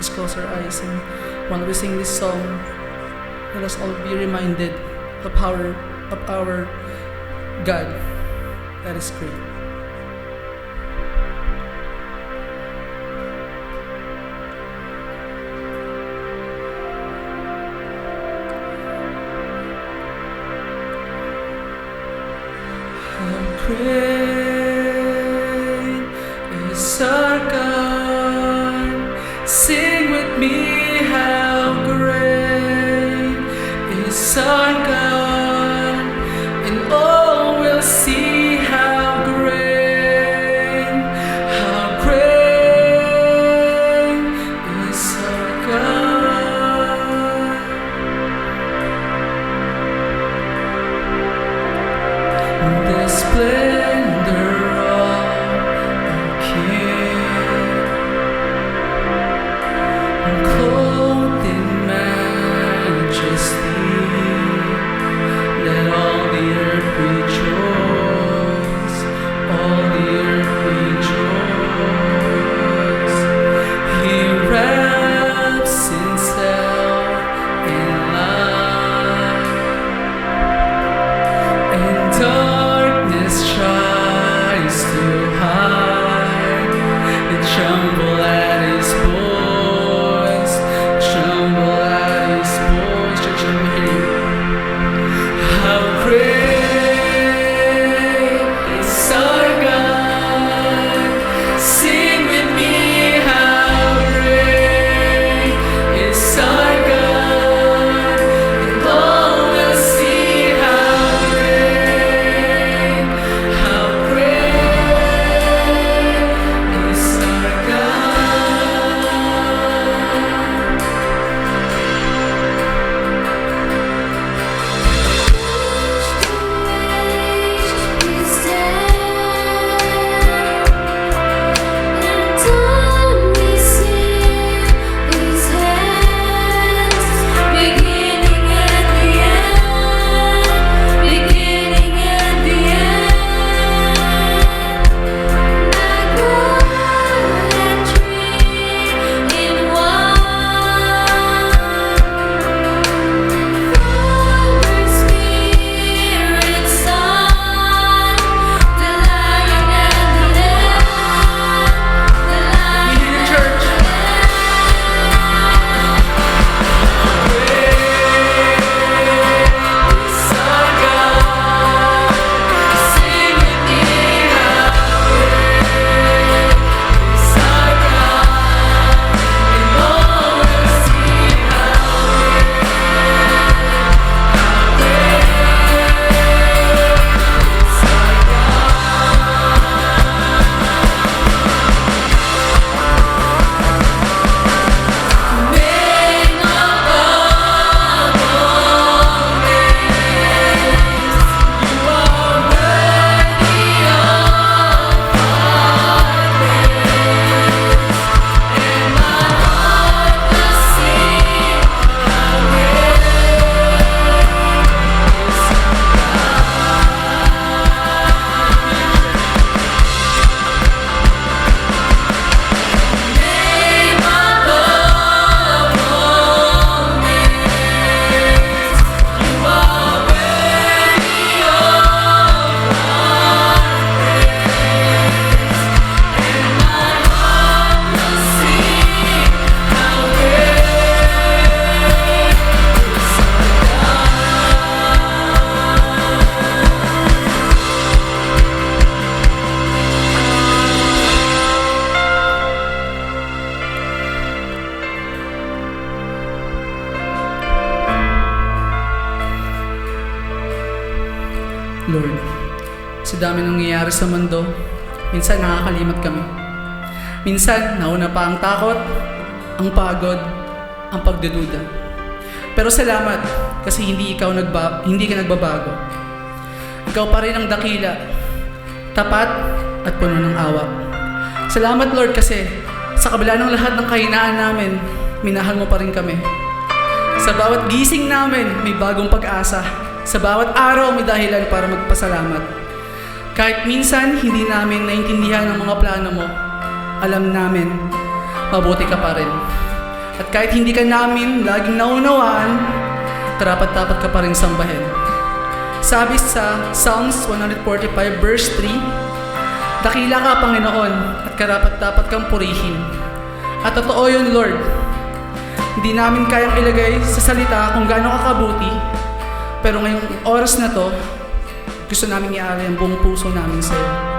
Let's close our eyes, and while we sing this song, let us all be reminded of our God that is great. How great is our God? Sing with me, how great is our God, and all will see how great is our God. The splendor of our King, clothed in majesty, let all the earth rejoice, all the earth rejoice. He wraps himself in light, and darkness tries to hide. It tremble at his voice, tremble at his voice. Church, let me hear you. How great is our God? Sing with me, how great is our God, and all will see how great is our God. Lord, sa dami nangyayari sa mundo, minsan nakakalimot kami. Minsan, nauna pa ang takot, ang pagod, ang pagdududa. Pero salamat, kasi hindi ka nagbabago. Ikaw pa rin ang dakila, tapat at puno ng awa. Salamat, Lord, kasi sa kabila ng lahat ng kahinaan namin, minahal mo pa rin kami. Sa bawat gising namin, may bagong pag-asa. Sa bawat araw, may dahilan para magpasalamat. Kahit minsan, hindi namin naintindihan ang mga plano mo, alam namin, mabuti ka pa rin. At kahit hindi ka namin laging naunawaan, karapat-dapat ka pa rin sambahin. Sabi sa Psalms 145 verse 3, dakila ka, Panginoon, at karapat-dapat kang purihin. At totoo yun, Lord. Hindi namin kayang ilagay sa salita kung gaano ka kabuti, pero ngayong oras na to, gusto namin ialay ang buong puso namin sa iyo.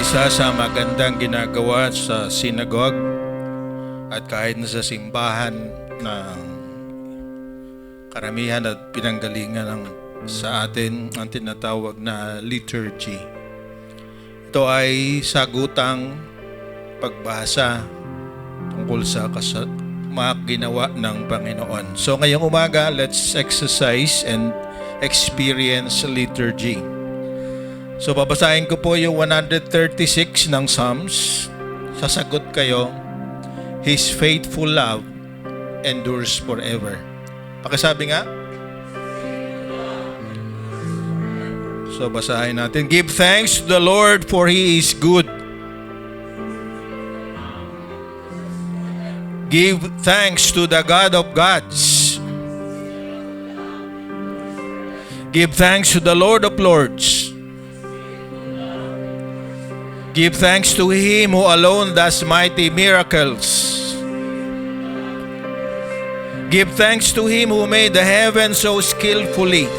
Isa sa magandang ginagawa sa synagogue at kahit na sa simbahan ng karamihan at pinanggalingan ng sa atin ang tinatawag na liturgy. Ito ay sagutang pagbasa tungkol sa mga ginawa ng Panginoon. So ngayong umaga, let's exercise and experience liturgy. So babasahin ko po yung 136 ng Psalms. Sasagot kayo, His faithful love endures forever. Pakisabi nga. So basahin natin. Give thanks to the Lord for He is good. Give thanks to the God of gods. Give thanks to the Lord of lords. Give thanks to Him who alone does mighty miracles. Give thanks to Him who made the heavens so skillfully.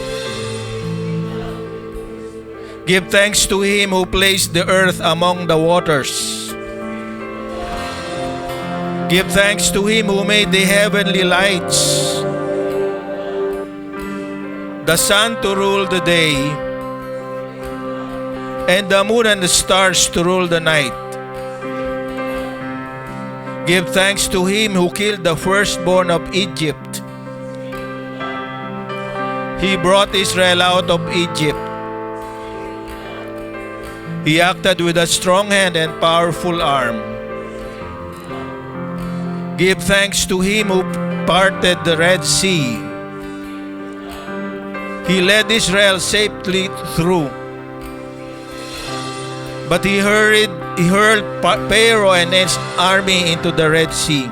Give thanks to Him who placed the earth among the waters. Give thanks to Him who made the heavenly lights, the sun to rule the day, and the moon and the stars to rule the night. Give thanks to him who killed the firstborn of Egypt. He brought Israel out of Egypt. He acted with a strong hand and powerful arm. Give thanks to him who parted the Red Sea. He led Israel safely through. But he hurled Pharaoh and his army into the Red Sea.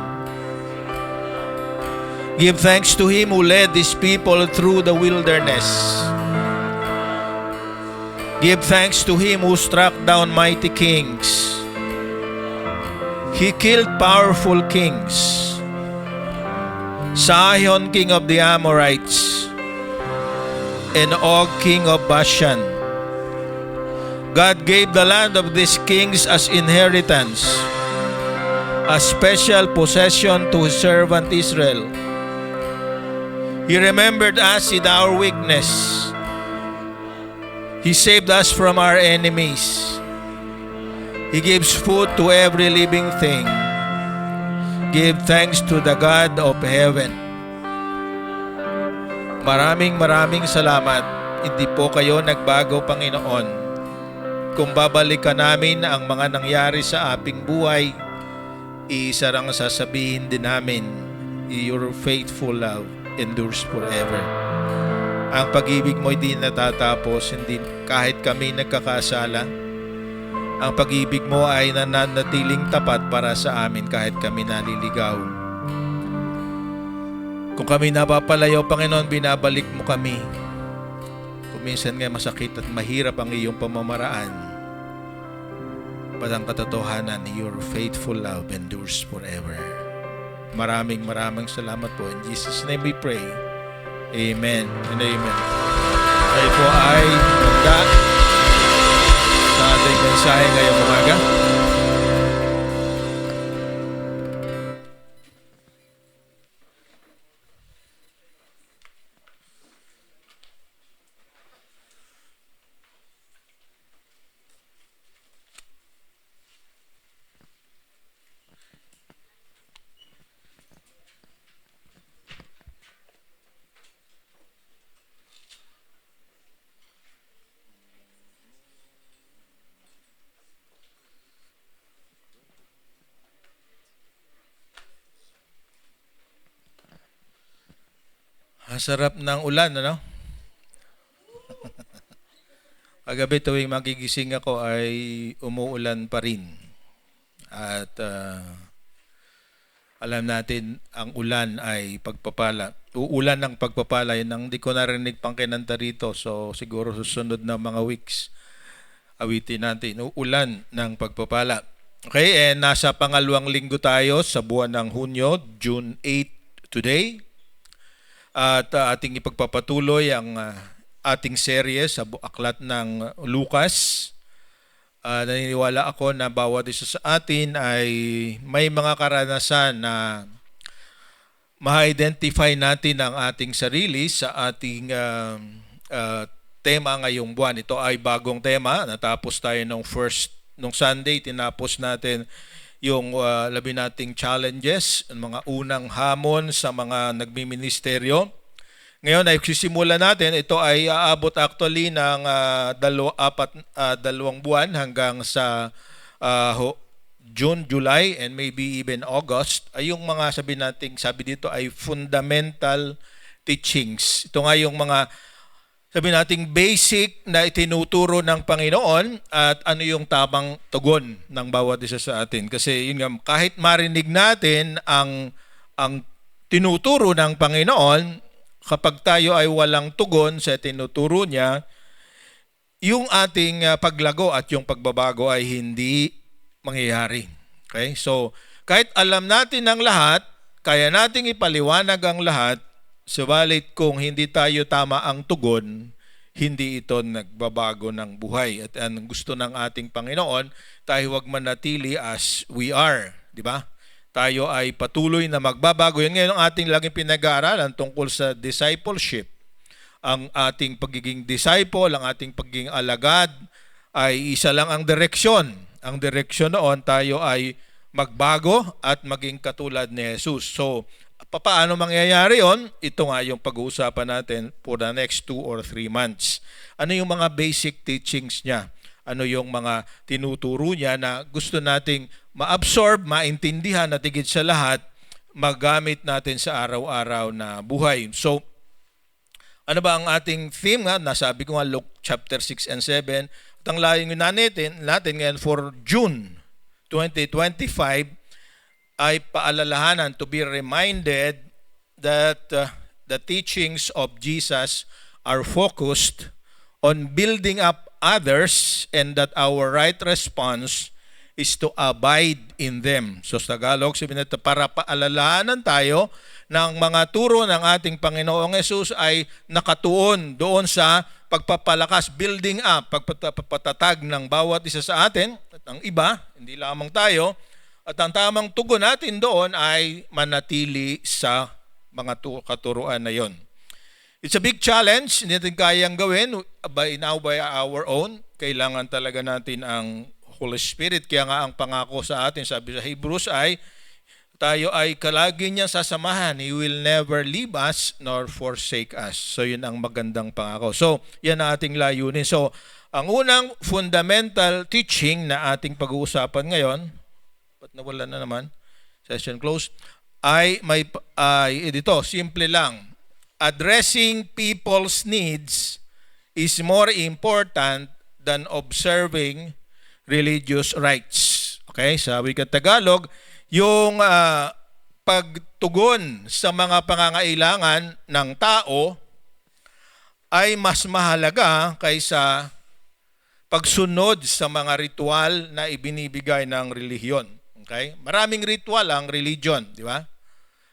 Give thanks to him who led his people through the wilderness. Give thanks to him who struck down mighty kings. He killed powerful kings. Sihon, king of the Amorites, and Og, king of Bashan. God gave the land of these kings as inheritance, a special possession to his servant Israel. He remembered us in our weakness. He saved us from our enemies. He gives food to every living thing. Give thanks to the God of heaven. Maraming salamat. Hindi po kayo nagbago, Panginoon. Kung babalikan namin ang mga nangyari sa ating buhay, iisa lang sasabihin din namin, your faithful love endures forever. Ang pag-ibig mo hindi natatapos, hindi kahit kami nagkakasala. Ang pag-ibig mo ay nananatiling tapat para sa amin kahit kami naliligaw. Kung kami napapalayo, Panginoon, binabalik mo kami. Kung minsan nga masakit at mahirap ang iyong pamamaraan, but ang katotohanan, your faithful love endures forever. Maraming salamat po. In Jesus' name we pray. Amen and amen. Kayo po ay magda sa ating mensahe ngayong umaga. Ang sarap ng ulan, ano? Kagabi tuwing magigising ako ay umuulan pa rin. At alam natin, ang ulan ay pagpapala. Uulan ng pagpapala. Yun ang di ko narinig pang kinanta rito. So siguro susunod na mga weeks, awitin natin. Uulan ng pagpapala. Okay, and nasa pangalawang linggo tayo sa buwan ng Hunyo, June 8 today. At ating ipagpapatuloy ang ating serye sa aklat ng Lucas. Naniniwala ako na bawat isa sa atin ay may mga karanasan na ma-identify natin ang ating sarili sa ating tema ngayong buwan. Ito ay bagong tema. Natapos tayo nung Sunday, tinapos natin yung labi nating challenges, mga unang hamon sa mga nagmiministeryo. Ngayon ay sisimula natin, ito ay aabot actually ng 2 buwan hanggang sa June, July, and maybe even August. Ay yung mga sabi dito ay fundamental teachings. Ito nga yung mga basic na itinuturo ng Panginoon at ano yung tamang tugon ng bawat isa sa atin. Kasi yun nga, kahit marinig natin ang tinuturo ng Panginoon, kapag tayo ay walang tugon sa tinuturo niya, yung ating paglago at yung pagbabago ay hindi mangyayari. Okay? So, kahit alam natin ang lahat, kaya nating ipaliwanag ang lahat, subalit kung hindi tayo tama ang tugon, hindi ito nagbabago ng buhay. At ang gusto ng ating Panginoon, tayo huwag manatili as we are. Di ba? Tayo ay patuloy na magbabago. Yan ngayon ang ating laging pinag-aaralan tungkol sa discipleship. Ang ating pagiging disciple, ang ating pagiging alagad, ay isa lang ang direksyon. Ang direksyon noon, tayo ay magbago at maging katulad ni Jesus. So, paano mangyayari yon? Ito nga yung pag-uusapan natin for the next 2 or 3 months. Ano yung mga basic teachings niya? Ano yung mga tinuturo niya na gusto nating ma-absorb, maintindihan at higit sa lahat, magamit natin sa araw-araw na buhay. So, ano ba ang ating theme nga? Nasabi ko nga Luke chapter 6 and 7. At ang layunin natin ngayon for June 2025 ay paalalahanan, to be reminded that the teachings of Jesus are focused on building up others and that our right response is to abide in them. So sa Tagalog, sabihin natin, para paalalahanan tayo ng mga turo ng ating Panginoong Yesus ay nakatuon doon sa pagpapalakas, building up, pagpatatag ng bawat isa sa atin at ang iba, hindi lamang tayo. At ang tamang tugon natin doon ay manatili sa mga katuruan na yon. It's a big challenge, hindi natin kayang gawin by our own. Kailangan talaga natin ang Holy Spirit. Kaya nga ang pangako sa atin, sabi sa Hebrews ay, tayo ay kalagi niyang sasamahan. He will never leave us nor forsake us. So yun ang magandang pangako. So yan ang ating layunin. So ang unang fundamental teaching na ating pag-uusapan ngayon, ba't nawala na naman? Session closed. Ay dito, simple lang. Addressing people's needs is more important than observing religious rites. Okay, sa wikang Tagalog, yung pagtugon sa mga pangangailangan ng tao ay mas mahalaga kaysa pagsunod sa mga ritual na ibinibigay ng relihiyon. Okay? Maraming ritual ang religion, di ba?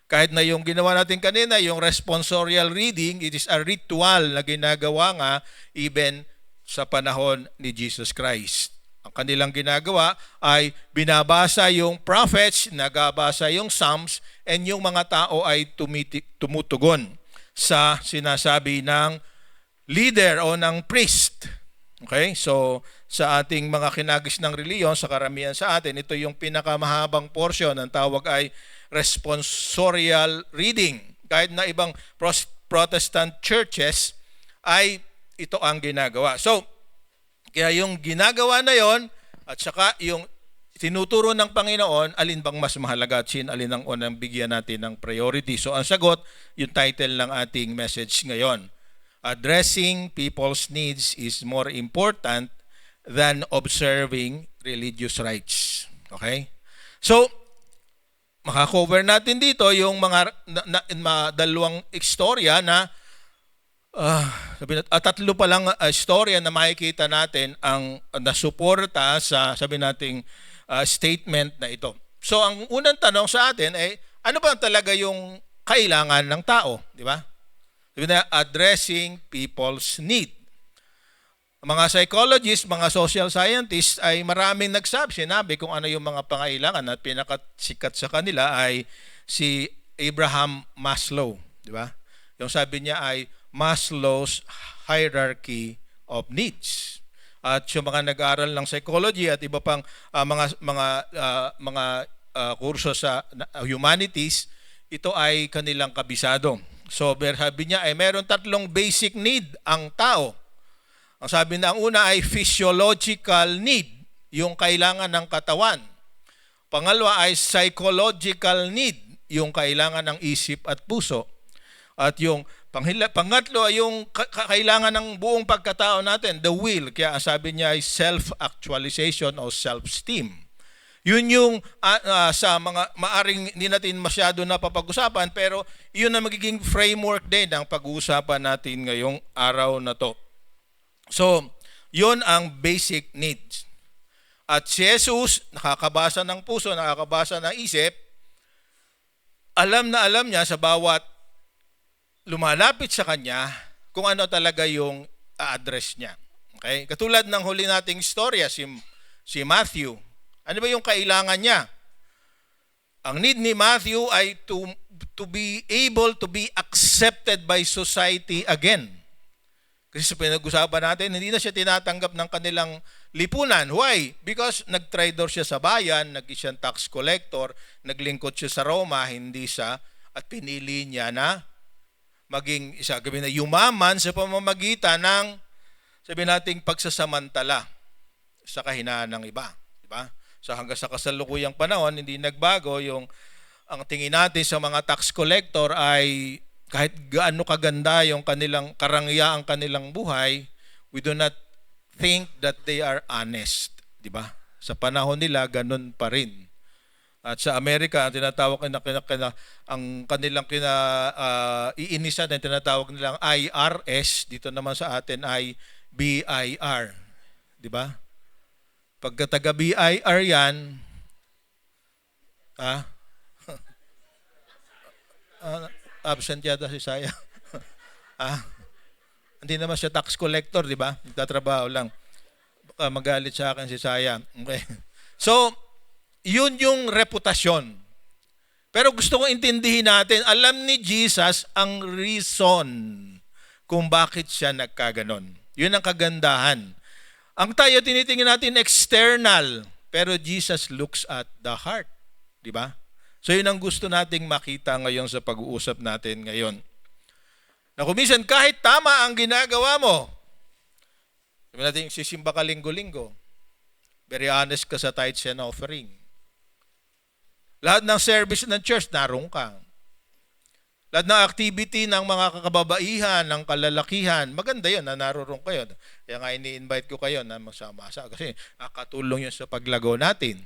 Kahit na yung ginawa natin kanina, yung responsorial reading, it is a ritual na ginagawa nga even sa panahon ni Jesus Christ. Ang kanilang ginagawa ay binabasa yung prophets, nagabasa yung Psalms, and yung mga tao ay tumutugon sa sinasabi ng leader o ng priest. Okay? So, sa ating mga kinagis ng reliyon, sa karamihan sa atin, ito yung pinakamahabang portion. Ang tawag ay responsorial reading. Kahit na ibang Protestant churches ay ito ang ginagawa. So, kaya yung ginagawa na yon at saka yung tinuturo ng Panginoon, alin bang mas mahalaga at alin ang unang bigyan natin ng priority. So, ang sagot, yung title ng ating message ngayon. Addressing people's needs is more important than observing religious rites. Okay? So, makakover natin dito yung mga dalawang istorya na tatlo pa lang istorya na makikita natin ang nasuporta sa sabi nating statement na ito. So ang unang tanong sa atin ay ano ba talaga yung kailangan ng tao, di ba? Sabi na addressing people's need. Mga psychologists, mga social scientists ay maraming sinabi kung ano yung mga pangailangan at pinakasikat sa kanila ay si Abraham Maslow, di ba? Yung sabi niya ay Maslow's hierarchy of needs. At yung mga nag-aaral ng psychology at iba pang mga kurso sa humanities, ito ay kanilang kabisado. So, sabi niya ay meron 3 basic need ang tao. Ang sabi na ang una ay physiological need, yung kailangan ng katawan. Pangalawa ay psychological need, yung kailangan ng isip at puso. At yung pangatlo ay yung kailangan ng buong pagkatao natin, the will. Kaya ang sabi niya ay self-actualization o self-esteem. Yun yung sa mga maaring hindi natin masyado napapag-usapan, pero yun ang magiging framework din ng pag-uusapan natin ngayong araw na to. So, yun ang basic needs. At si Jesus, nakakabasa ng puso, nakakabasa ng isip, alam na alam niya sa bawat lumalapit sa kanya kung ano talaga yung address niya. Okay? Katulad ng huli nating istorya, si Matthew. Ano ba yung kailangan niya? Ang need ni Matthew ay to be able to be accepted by society again. Kasi sa pinag-usapan natin, hindi na siya tinatanggap ng kanilang lipunan. Why? Because nag-traitor siya sa bayan, naging siyang tax collector, naglingkod siya sa Roma, hindi siya, at pinili niya na maging isa, gabi na yumaman sa pamamagitan ng, sabi nating, pagsasamantala sa kahinaan ng iba. Diba? So hanggang sa kasalukuyang panahon, hindi nagbago yung ang tingin natin sa mga tax collector ay kahit gaano kaganda yung kanilang karangyaan, ang kanilang buhay, we do not think that they are honest. Diba? Sa panahon nila, ganun pa rin. At sa Amerika, ang tinatawag ang kanilang iinisan, ang tinatawag nilang IRS, dito naman sa atin ay BIR. Diba? Pagka taga BIR yan, absent yata si Saya. Hindi naman siya tax collector, di ba? Nagtatrabaho lang. Baka magalit sa akin si Saya. Okay. So, yun yung reputasyon. Pero gusto kong intindihin natin, alam ni Jesus ang reason kung bakit siya nagkaganon. Yun ang kagandahan. Ang tayo tinitingin natin external, pero Jesus looks at the heart. Di ba? So yun ang gusto nating makita ngayon sa pag-uusap natin ngayon. Na kuminsan kahit tama ang ginagawa mo, sabi natin sisimba ka linggo-linggo, very honest ka sa tithes and offering. Lahat ng service ng church, naroon ka. Lahat ng activity ng mga kakababaihan, ng kalalakihan, maganda yun na naroon kayo. Kaya nga ini-invite ko kayo na masama-sa kasi katulong yun sa paglago natin.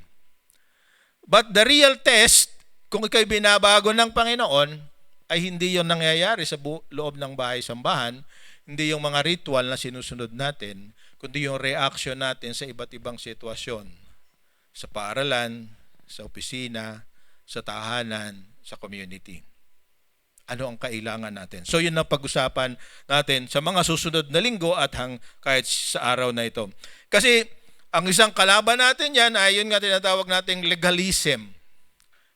But the real test, kung ikaw'y binabago ng Panginoon, ay hindi yon nangyayari sa loob ng bahay-sambahan, hindi yung mga ritual na sinusunod natin, kundi yung reaction natin sa iba't ibang sitwasyon. Sa paaralan, sa opisina, sa tahanan, sa community. Ano ang kailangan natin? So yun ang pag-usapan natin sa mga susunod na linggo at kahit sa araw na ito. Kasi ang isang kalaban natin yan ay yun nga tinatawag nating legalism.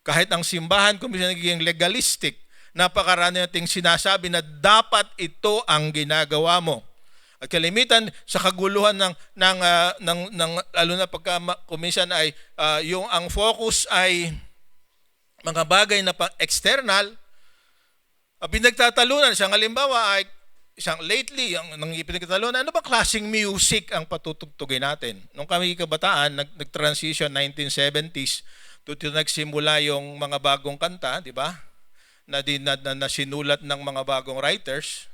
Kahit ang simbahan kung minsan nagiging legalistic, napakarami nating sinasabi na dapat ito ang ginagawa mo. At kalimitan sa kaguluhan ng lalo na pagka kuminsan ay yung ang focus ay mga bagay na external, pinagtatalunan. Isang halimbawa ay lately, ang pinagtatalunan, ano ba klaseng music ang patutugtugin natin? Nung kami kabataan, nag-transition 1970s, nagsimula yung mga bagong kanta, di ba? Na sinulat ng mga bagong writers.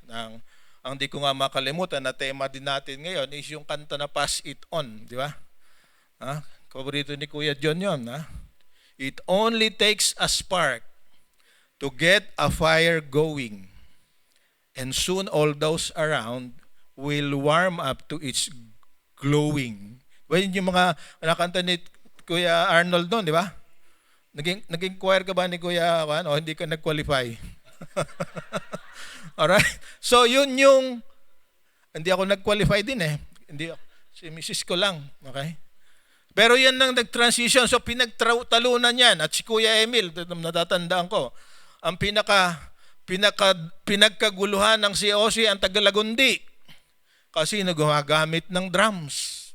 Ang di ko nga makalimutan na tema din natin ngayon is yung kanta na Pass It On, di ba? Paborito ni Kuya John yun. It only takes a spark to get a fire going, and soon all those around will warm up to its glowing. Well, yung mga nakanta ni Kuya Arnold doon, di ba? Naging choir ka ba ni Kuya o hindi ka nag-qualify? Alright? So, yun yung, hindi ako nag-qualify din eh. Hindi ako, si Mrs. ko lang. Okay? Pero yan nang nag-transition. So, pinagtalunan yan. At si Kuya Emil, natatandaan ko, ang pinagkaguluhan ng COC ang Tagalagundi kasi gumagamit ng drums.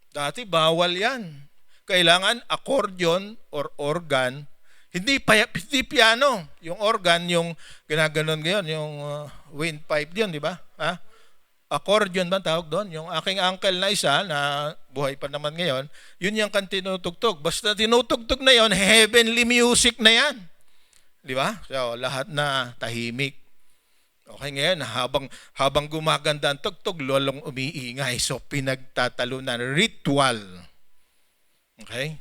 Dati bawal yan. Kailangan accordion or organ, hindi piano. Yung organ, yung ginaganon ngayon, yung windpipe yun, di ba? Accordion ba tawag doon? Yung aking uncle na isa, na buhay pa naman ngayon, yun yung kan tinutugtog. Basta tinutugtog na yon, heavenly music na yan. Di ba? So, lahat na tahimik. Okay, ngayon, habang gumaganda ang tugtog, lolong umiingay. So, pinagtatalunan. Ritual. Okay?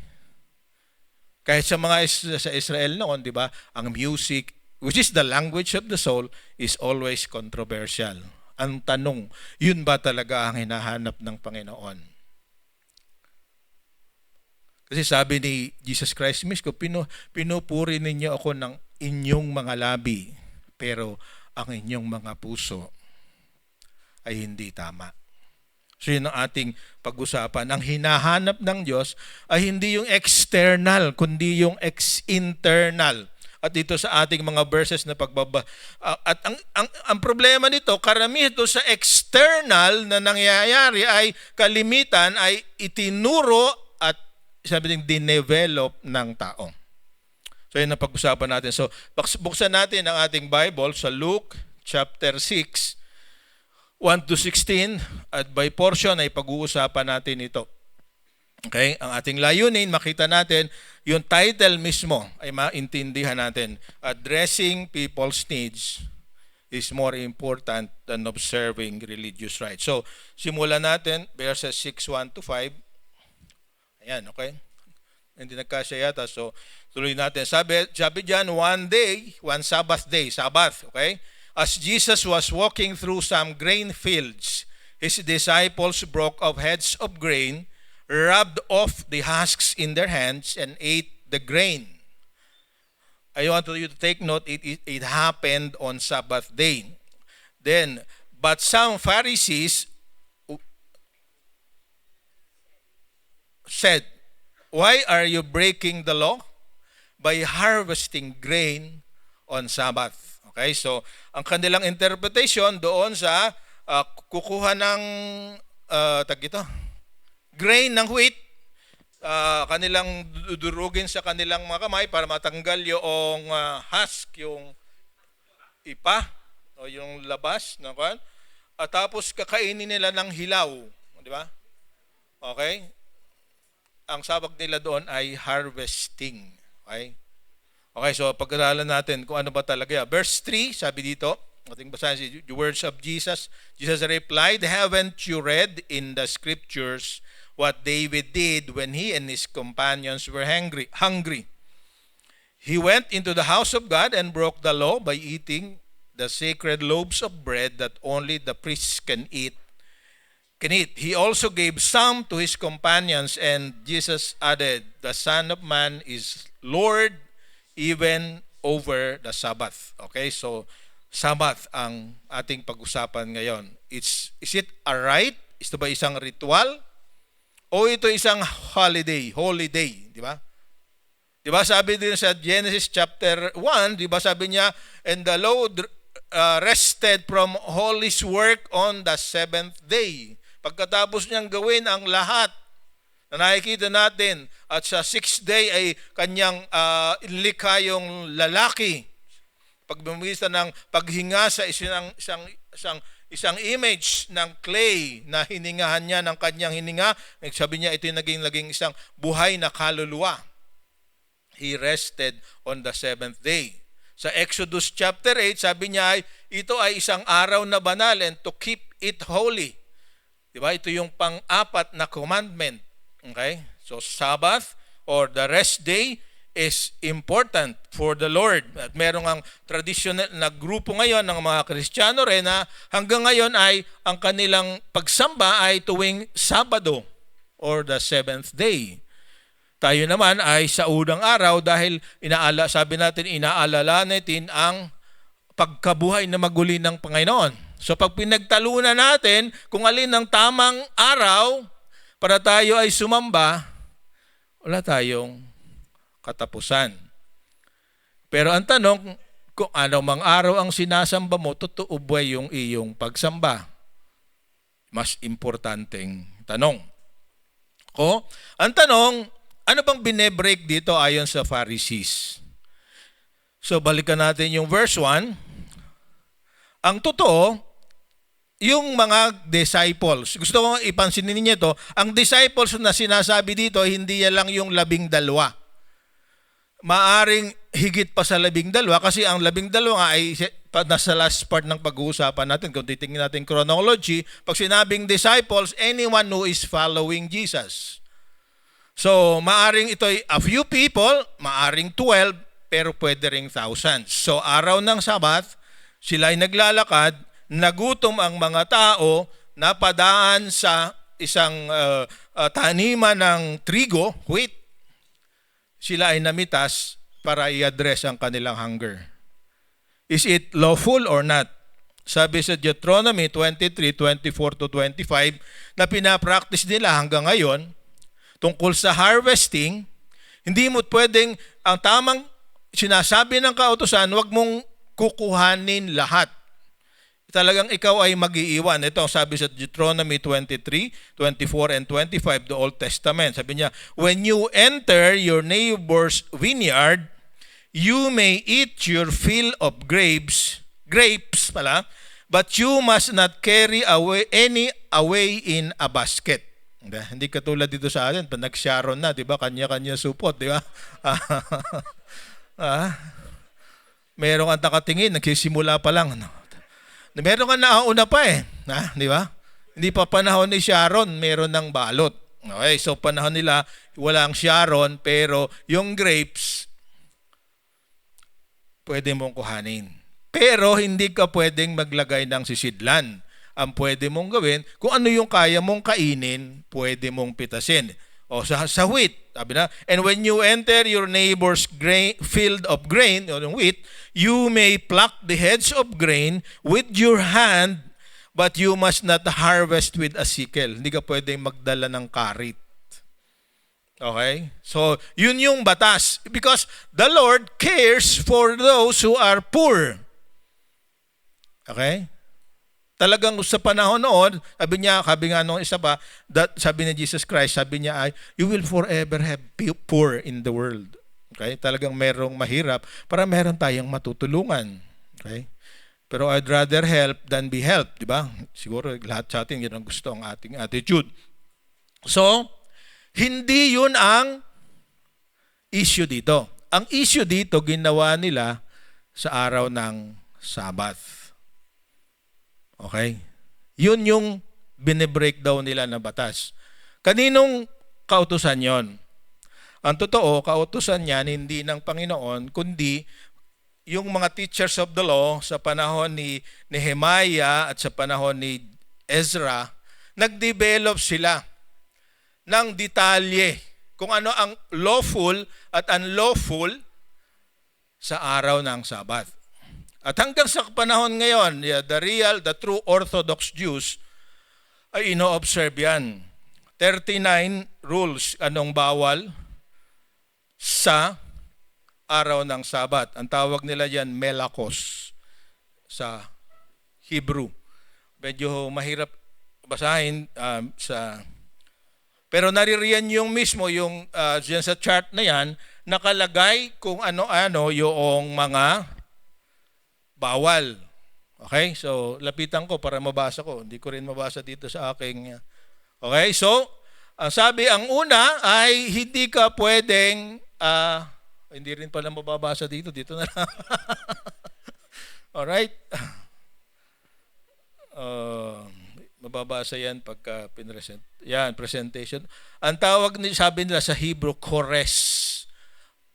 Kahit sa mga sa Israel noon, di ba, ang music, which is the language of the soul, is always controversial. Ang tanong, yun ba talaga ang hinahanap ng Panginoon? Kasi sabi ni Jesus Christ mismo, pinupuri ninyo ako ng inyong mga labi, pero ang inyong mga puso ay hindi tama. So yun ang ating pag-usapan. Ang hinahanap ng Diyos ay hindi yung external, kundi yung internal. at dito sa ating mga verses na pagbaba. At ang problema nito, karamihan ito sa external na nangyayari ay kalimitan ay itinuro at sabi din dinevelop ng tao. So yun ang pag-usapan natin. So buksan natin ang ating Bible sa Luke chapter 6, 1 to 16, at by portion ay pag-uusapan natin ito. Okay? Ang ating layunin, makita natin, yung title mismo ay maintindihan natin. Addressing people's needs is more important than observing religious rites. So, simulan natin, verses 6, 1 to 5. Ayan, okay? Hindi nagkasya yata. So, tuloy natin. Sabi dyan, one Sabbath day, Sabbath, okay? As Jesus was walking through some grain fields, his disciples broke off heads of grain, rubbed off the husks in their hands, and ate the grain. I want you to take note, it happened on Sabbath day. But some Pharisees said, "Why are you breaking the law by harvesting grain on Sabbath?" Okay, so ang kanilang interpretation doon sa kukuha ng grain ng wheat, kanilang durugin sa kanilang mga kamay para matanggal yung husk, yung ipa o yung labas, at tapos kakainin nila ng hilaw, di ba? Okay? Ang sabag nila doon ay harvesting. Okay? Okay, so pag-aralan natin kung ano ba talaga. Verse 3, sabi dito, ating basahin the words of Jesus. Jesus replied, "Haven't you read in the scriptures what David did when he and his companions were hungry? He went into the house of God and broke the law by eating the sacred loaves of bread that only the priests can eat. He also gave some to his companions." And Jesus added, "The Son of Man is Lord even over the Sabbath." Okay, so Sabbath ang ating pag-usapan ngayon. Is it a rite? Ito ba isang ritual? O ito isang holiday, di ba? Di ba sabi din sa Genesis chapter 1, di ba sabi niya, "And the Lord rested from all his work on the seventh day." Pagkatapos niyang gawin ang lahat na nakikita natin, at sa 6th day ay kanyang inlikha yung lalaki. Pagbumisa ng paghinga sa isang image ng clay na hiningahan niya ng kanyang hininga, sabi niya ito yung naging isang buhay na kaluluwa. He rested on the 7th day. Sa Exodus chapter 8, sabi niya ito ay isang araw na banal and to keep it holy. Diba? Ito yung pang-apat na commandment. Okay? So Sabbath or the rest day is important for the Lord. At merong ang traditional na grupo ngayon ng mga Kristiyano rin na hanggang ngayon ay ang kanilang pagsamba ay tuwing Sabado or the 7th day. Tayo naman ay sa unang araw dahil sabi natin inaalala natin ang pagkabuhay na maguli ng Panginoon. So pag pinagtalunan natin kung alin ang tamang araw para tayo ay sumamba, wala tayong katapusan. Pero ang tanong, kung ano mang araw ang sinasamba mo, totoo ba yung iyong pagsamba? Mas importanteng tanong. Ang tanong, ano bang binebreak dito ayon sa Pharisees? So balikan natin yung verse 1. Ang totoo, yung mga disciples, gusto ko ipansinin ninyo ito, ang disciples na sinasabi dito, hindi yan lang yung 12. Maaring higit pa sa 12 kasi ang 12 nga ay nasa last part ng pag-uusapan natin. Kung titingnan natin chronology, pag sinabing disciples, anyone who is following Jesus. So, maaring ito ay a few people, maaring 12, pero pwede ring thousands. So, araw ng Sabat, sila ay naglalakad, nagutom ang mga tao, napadaan sa isang taniman ng trigo, wheat. Sila ay namitas para i-address ang kanilang hunger. Is it lawful or not? Sabi sa Deuteronomy 23:24-25 na pinapractice nila hanggang ngayon tungkol sa harvesting, hindi mo pwedeng ang tamang sinasabi ng kautusan, wag mong kukuhanin lahat. Talagang ikaw ay mag-iiwan. Ito sabi sa Deuteronomy 23:24 and 25, the Old Testament. Sabi niya, when you enter your neighbor's vineyard, you may eat your fill of grapes pala, but you must not carry away in a basket. Hindi katulad dito sa atin, pag nag-Sharon na, di ba? Kanya-kanya supot, di ba? Meron kang nakatingin, nagsisimula pa lang. Meron kang nauna pa di ba? Hindi pa panahon ni Sharon, meron ng balot. Okay, so panahon nila, walang Sharon, pero yung grapes, pwede mong kuhanin. Pero hindi ka pwedeng maglagay ng sisidlan. Ang pwede mong gawin, kung ano yung kaya mong kainin, pwede mong pitasin. O sa wheat, sabi na, and when you enter your neighbor's field of grain, o yung wheat, you may pluck the heads of grain with your hand, but you must not harvest with a sickle. Hindi ka pwedeng magdala ng karit. Okay? So, yun yung batas. Because the Lord cares for those who are poor. Okay? Talagang sa panahon noon, sabi nga nung isa pa, sabi ni Jesus Christ, sabi niya ay, you will forever have poor in the world. Okay? Talagang merong mahirap para meron tayong matutulungan. Okay? Pero I'd rather help than be helped, di ba? Siguro lahat sa atin, yun ang gusto ang ating attitude. So, hindi yun ang issue dito. Ang issue dito, ginawa nila sa araw ng Sabbath. Okay? Yun yung binibreakdown nila na batas. Kaninong kautusan yon? Ang totoo, kautusan yan hindi ng Panginoon, kundi yung mga teachers of the law sa panahon ni Nehemiah at sa panahon ni Ezra, nag-develop sila ng detalye kung ano ang lawful at unlawful sa araw ng Sabat. At hanggang sa panahon ngayon, the true Orthodox Jews ay ino-observe yan. 39 rules anong bawal sa araw ng Sabat. Ang tawag nila yan melakos sa Hebrew. Medyo mahirap basahin pero naririyan yung mismo yung dyan sa chart na yan, nakalagay kung ano-ano yung mga bawal. Okay? So, lapitan ko para mabasa ko. Hindi ko rin mabasa dito sa aking... Okay? So, ang sabi, ang una ay hindi ka pwedeng... hindi rin pala mababasa dito. Dito na lang. Alright? Mababasa yan pagka pinresent. Yan, presentation. Ang tawag, sabi nila sa Hebrew, kores.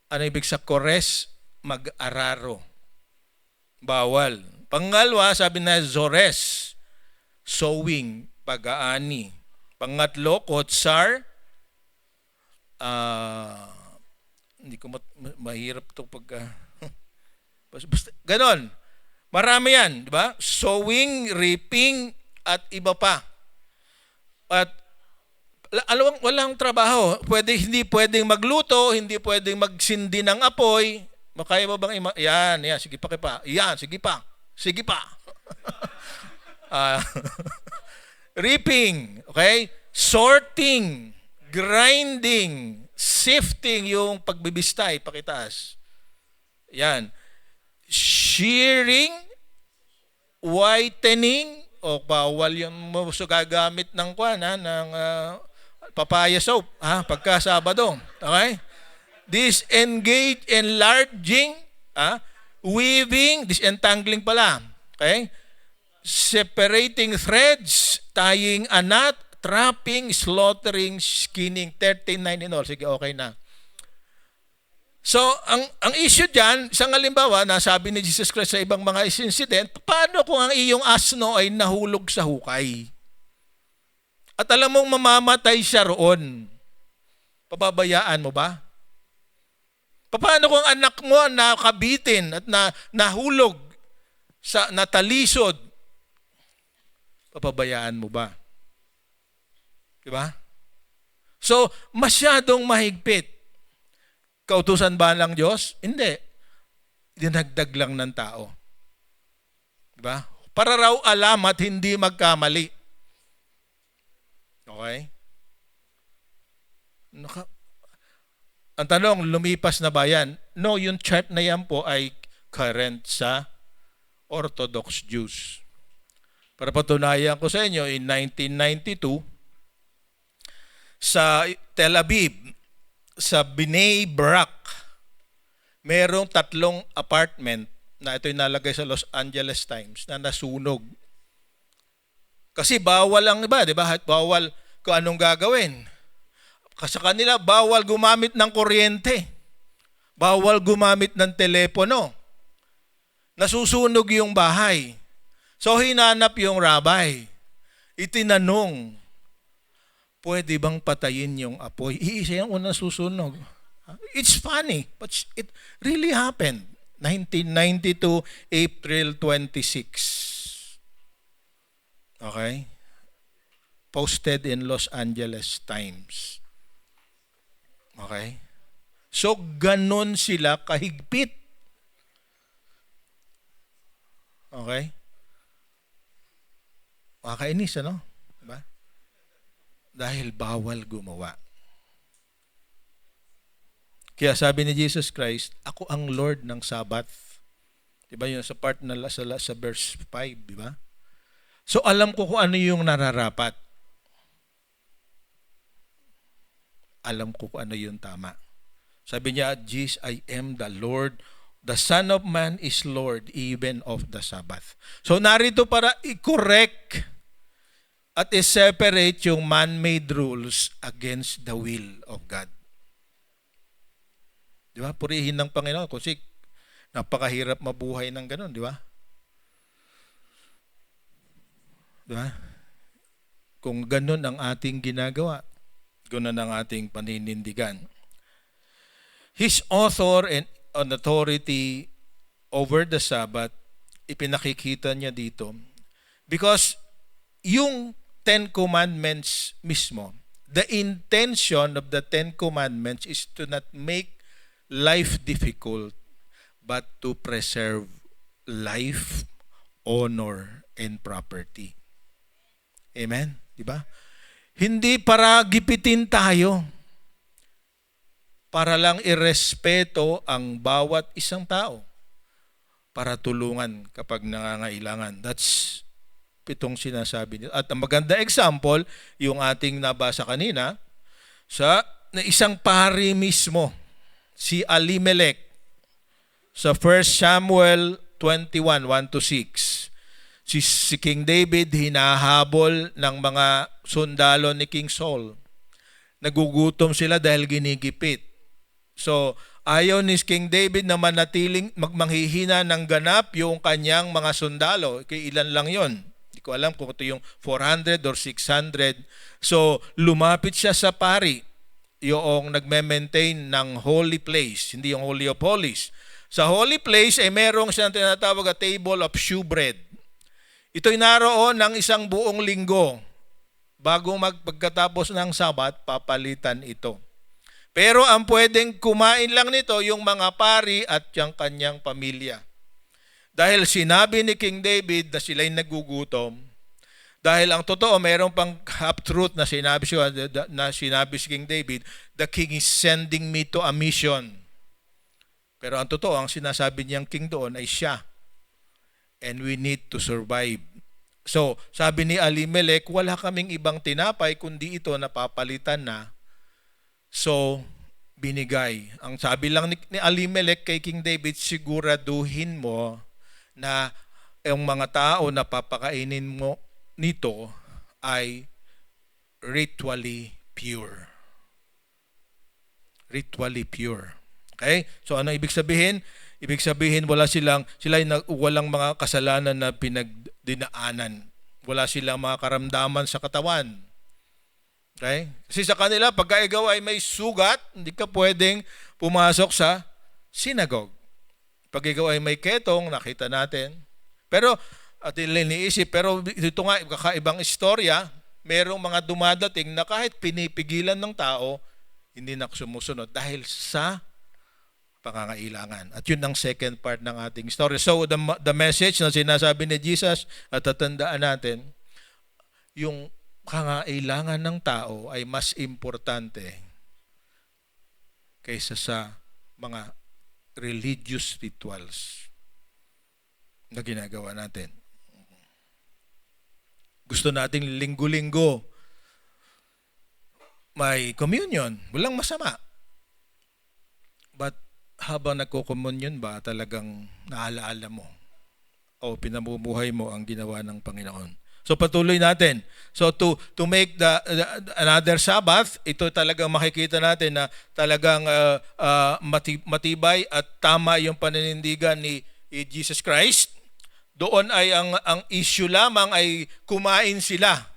Ano ibig sa kores? Mag-araro. Bawal. Pangalawa, sabi na zores, sowing, pag-aani. Pangatlo, kotsar, hindi ko mahirap ito basta, ganon. Marami yan, di ba? Sowing, reaping, at iba pa. At walang trabaho. Hindi pwedeng magluto, hindi pwedeng magsindi ng apoy. Makaya mo bang yan, sige pa. Yan, sige pa. Reaping, okay? Sorting, grinding, sifting yung pagbibistay, pakitaas. Yan. Shearing, whitening, o bawal yung gagamit ng ng papaya soap, pagka Sabado. Okay? Disengage, enlarging, weaving, disentangling pala. Okay? Separating threads, tying a knot, trapping, slaughtering, skinning, 39 in all. Sige, okay na. So, ang issue dyan, isang halimbawa, nasabi ni Jesus Christ sa ibang mga incident, paano kung ang iyong asno ay nahulog sa hukay? At alam mong mamamatay siya roon. Pababayaan mo ba? Paano kung anak mo nakabitin at nahulog, natalisod? Papabayaan mo ba? Diba? So, masyadong mahigpit. Kautusan ba ng Diyos? Hindi. dinagdag lang ng tao. Diba? Para raw alam at hindi magkamali. Okay? Ang tanong, lumipas na ba yan? No, yung chart na yan po ay current sa Orthodox Jews. Para patunayan ko sa inyo, in 1992, sa Tel Aviv, sa Bnei Brak, merong 3 apartment na ito'y nalagay sa Los Angeles Times na nasunog. Kasi bawal ang iba, di ba? Bawal kung anong gagawin. Kasi sa kanila, bawal gumamit ng kuryente. Bawal gumamit ng telepono. Nasusunog yung bahay. So hinanap yung rabbi. Itinanong, pwede bang patayin yung apoy? Iisa yung unang susunog. It's funny, but it really happened. 1992, April 26. Okay? Posted in Los Angeles Times. Okay? So, ganon sila kahigpit. Okay? Makakainis, ano? Diba? Dahil bawal gumawa. Kaya sabi ni Jesus Christ, ako ang Lord ng Sabbath. Diba yun sa part na sa verse 5, diba? So alam ko kung ano yung nararapat. Alam ko kung ano yung tama. Sabi niya, Jesus, I am the Lord. The Son of Man is Lord even of the Sabbath. So narito para i-correct at i-separate yung man-made rules against the will of God. Di ba? Purihin ng Panginoon kasi napakahirap mabuhay ng ganun, di ba? Di ba? Kung ganun ang ating ginagawa, ganun ang ating paninindigan. His author and authority over the Sabbath, ipinakikita niya dito. Because yung 10 Commandments mismo, the intention of the 10 Commandments is to not make life difficult, but to preserve life, honor, and property. Amen? Diba? Hindi para gipitin tayo, para lang irespeto ang bawat isang tao, para tulungan kapag nangangailangan. That's pitong sinasabi nila. At ang maganda example, yung ating nabasa kanina, na isang pari mismo, si Elimelech, sa 1 Samuel 21, 1-6. Si King David hinahabol ng mga sundalo ni King Saul. Nagugutom sila dahil ginigipit. So, ayaw ni King David na manatiling magmanghihina ng ganap yung kanyang mga sundalo. Ilan lang yon. Hindi ko alam kung ito yung 400 or 600. So, lumapit siya sa pari, yung nagme-maintain ng holy place, hindi yung Holy of Holies. Sa holy place ay merong siyang tinatawag na table of shewbread. Ito'y naroon ng isang buong linggo. Bago pagkatapos ng Sabat, papalitan ito. Pero ang pwedeng kumain lang nito yung mga pari at yung kanyang pamilya. Dahil sinabi ni King David na sila'y nagugutom, dahil ang totoo, mayroon pang half-truth na sinabi si King David, the king is sending me to a mission. Pero ang totoo, ang sinasabi niyang king doon ay siya. And we need to survive. So, sabi ni Elimelech, wala kaming ibang tinapay kundi ito napapalitan na. So, binigay. Ang sabi lang ni Elimelech kay King David, siguraduhin mo na yung mga tao na papakainin mo nito ay ritually pure. Ritually pure. Okay? So ano ibig sabihin? Ibig sabihin walang mga kasalanan na pinagdinaanan. Wala silang mga karamdaman sa katawan. Okay? Kasi sa kanila, pagka ikaw ay may sugat, hindi ka pwedeng pumasok sa synagogue. Pag ikaw ay may ketong, nakita natin. Pero at iniisip, pero ito nga, kakaibang istorya, merong mga dumadating na kahit pinipigilan ng tao, hindi na sumusunod dahil sa pangangailangan. At yun ang second part ng ating story. So the message na sinasabi ni Jesus at tatandaan natin, yung pangangailangan ng tao ay mas importante kaysa sa mga religious rituals na ginagawa natin. Gusto nating linggo-linggo may communion, walang masama. But habang nagko-communion ba, talagang naalaala mo o pinamumuhay mo ang ginawa ng Panginoon. So patuloy natin. So to make another Sabbath, ito talagang makikita natin na talagang matibay at tama yung paninindigan ni Jesus Christ. Doon ay ang issue lamang ay kumain sila.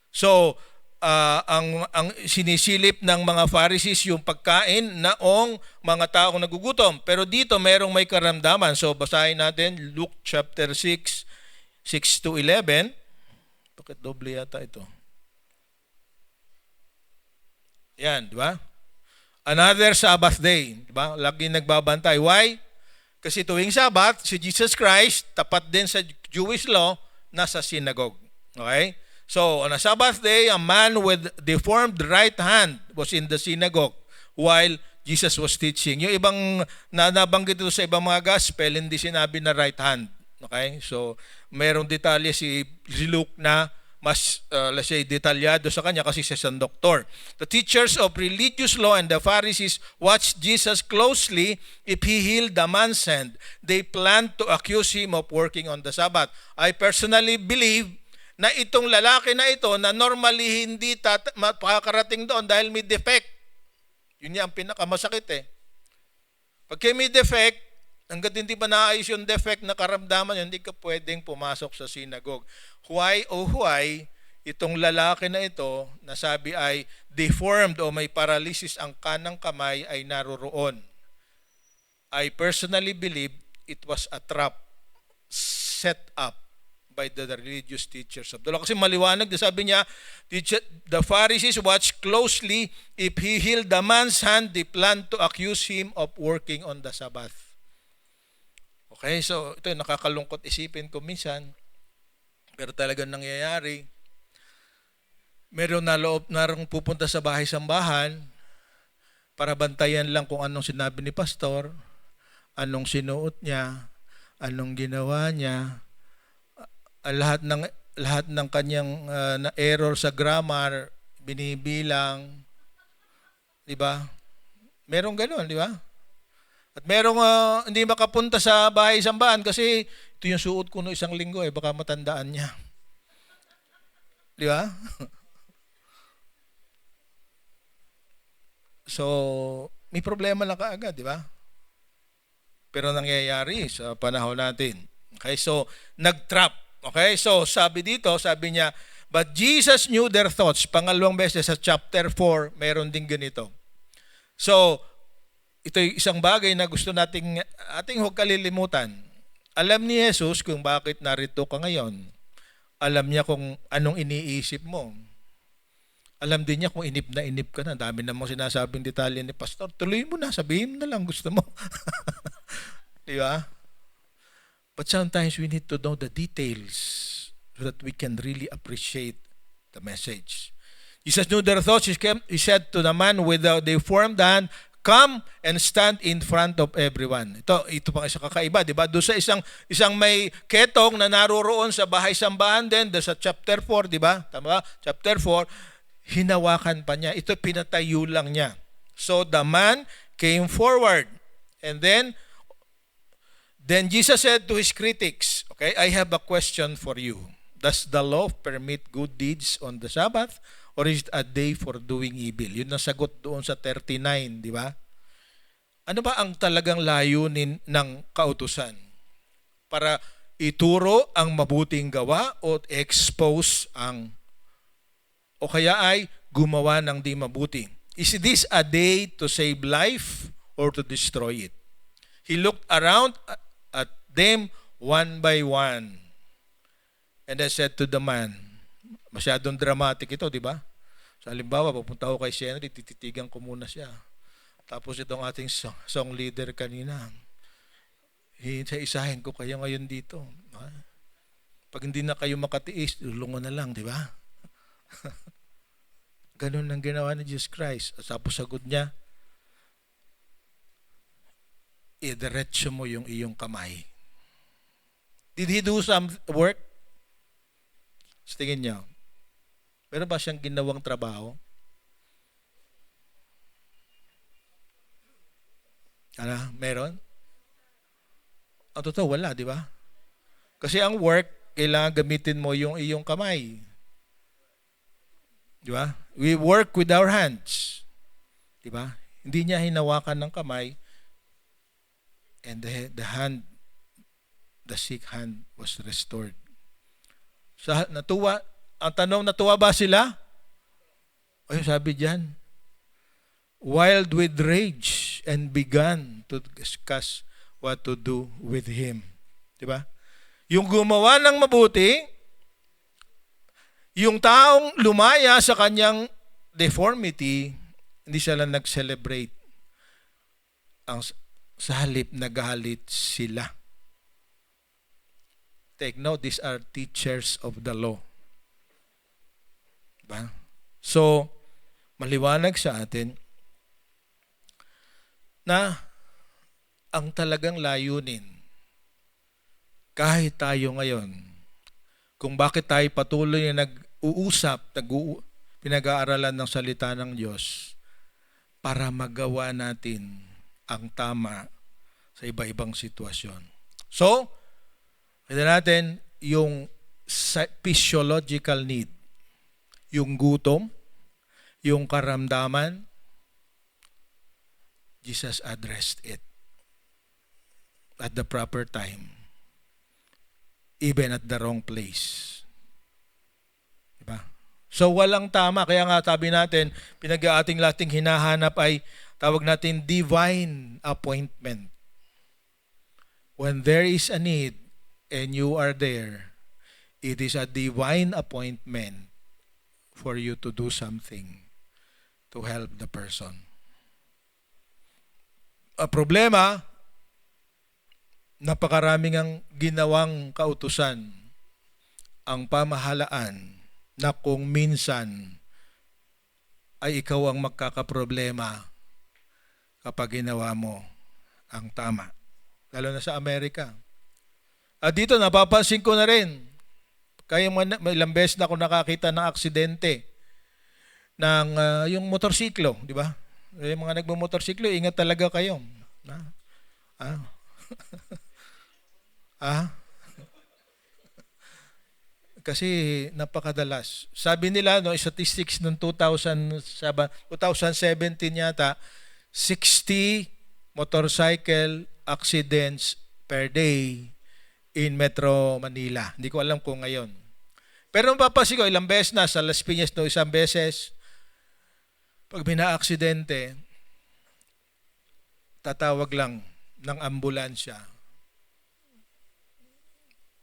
So ang sinisilip ng mga Pharisees yung pagkain noong mga taong nagugutom. Pero dito merong may karamdaman. So basahin natin Luke chapter 6, 6 to 11. Bakit doble yata ito? Yan, di ba? Another Sabbath day. Di ba? Lagi nagbabantay. Why? Kasi tuwing Sabbath, si Jesus Christ, tapat din sa Jewish law, nasa synagogue. Okay? So, on a Sabbath day, a man with deformed right hand was in the synagogue while Jesus was teaching. Yung ibang nabanggit ito sa ibang mga gospel, hindi sinabi na right hand. Okay? So, merong detalye si Luke na mas, let's say, detalyado sa kanya kasi siya isang doktor. The teachers of religious law and the Pharisees watched Jesus closely if he healed the man's hand. They planned to accuse him of working on the Sabbath. I personally believe na itong lalaki na ito na normally hindi makakarating doon dahil may defect. Yun yung pinakamasakit eh. Pagka may defect, hanggat hindi ba naayos yung defect na karamdaman, hindi ka pwedeng pumasok sa synagogue. Why itong lalaki na ito, nasabi ay deformed o may paralysis ang kanang kamay ay naroroon. I personally believe it was a trap set up by the religious teachers of the law. Kasi maliwanag, sabi niya, the Pharisees watched closely if he healed the man's hand, they planned to accuse him of working on the Sabbath. Okay, so ito nakakalungkot isipin ko minsan, pero talagang nangyayari. Meron narong pupunta sa bahay-sambahan para bantayan lang kung anong sinabi ni pastor, anong sinuot niya, anong ginawa niya, lahat ng kanyang na error sa grammar binibilang, di ba? Merong gano'n, di ba? At merong hindi makapunta sa bahay-sambahan kasi ito yung suot ko no isang linggo baka matandaan niya. Di ba? So, may problema lang kaagad, di ba? Pero nangyayari sa panahon natin. Okay, so nag-trap. Okay, so sabi niya, but Jesus knew their thoughts. Pangalawang beses sa chapter 4, meron din ganito. So, ito yung isang bagay na gusto ating huwag kalilimutan. Alam ni Jesus kung bakit narito ka ngayon. Alam niya kung anong iniisip mo. Alam din niya kung inip na inip ka na. Dami namang sinasabing detalye ni pastor. Tuloy mo na, sabihin mo na lang gusto mo. Di ba? But sometimes we need to know the details so that we can really appreciate the message. Jesus knew their thoughts. He said to the man with the deformed hand, come and stand in front of everyone. Ito pang isang kakaiba, di ba? Doon sa isang may ketong na naroroon sa bahay-sambahan din, doon sa chapter 4, di ba? Tama ba? Chapter 4, hinawakan pa niya. Ito pinatayo lang niya. So the man came forward. And then Jesus said to his critics, okay, I have a question for you. Does the law permit good deeds on the Sabbath or is it a day for doing evil? Yun ang sagot doon sa 39, di ba? Ano ba ang talagang layunin ng kautusan? Para ituro ang mabuting gawa o expose o kaya ay gumawa ng di mabuti? Is this a day to save life or to destroy it? He looked around at them one by one. And I said to the man, masyadong dramatic ito, di ba? Sa halimbawa, papunta ako kay Senry, tititigan ko muna siya. Tapos itong ating song leader kanina, isa-isahin ko kayo ngayon dito. Pag hindi na kayo makatiis, lulungon na lang, di ba? Ganun ang ginawa ni Jesus Christ. At tapos sagot niya, idiretso mo yung iyong kamay. Did he do some work? Sa tingin niyo, meron ba siyang ginawang trabaho? Meron? Ang totoo, wala, di ba? Kasi ang work, kailangan gamitin mo yung iyong kamay. Di ba? We work with our hands. Di ba? Hindi niya hinawakan ng kamay, and the sick hand was restored. Natuwa, ang tanong, natuwa ba sila? Ay, sabi diyan, wild with rage and began to discuss what to do with him. Diba? Yung gumawa ng mabuti, yung taong lumaya sa kanyang deformity, hindi sila nag-celebrate. Sa halip, nagalit sila. Take note, these are teachers of the law. Diba? So, maliwanag sa atin na ang talagang layunin, kahit tayo ngayon, kung bakit tayo patuloy na nag-uusap, pinag-aaralan ng salita ng Diyos, para magawa natin ang tama sa iba-ibang sitwasyon. So, kita natin yung physiological need, yung gutom, yung karamdaman, Jesus addressed it at the proper time, even at the wrong place. Diba? So walang tama, kaya nga sabi natin, pinag-aating lating hinahanap ay tawag natin divine appointment. When there is a need and you are there, it is a divine appointment for you to do something to help the person. Ang problema, napakaraming ang ginawang kautusan ang pamahalaan na kung minsan ay ikaw ang magkakaproblema kapag ginawa mo ang tama. Lalo na sa Amerika. At dito napapansin ko na rin, kaya may ilang beses na ako nakakita ng aksidente ng yung motorsiklo, di ba? Yung mga nagmumotorsiklo, ingat talaga kayo. Kasi napakadalas. Sabi nila, no, statistics noong 2017 yata, 60 motorcycle accidents per day in Metro Manila. Hindi ko alam kung ngayon. Pero mapapansin ko, ilang beses na sa Las Piñas, no, isang beses, pag bina-aksidente, tatawag lang ng ambulansya.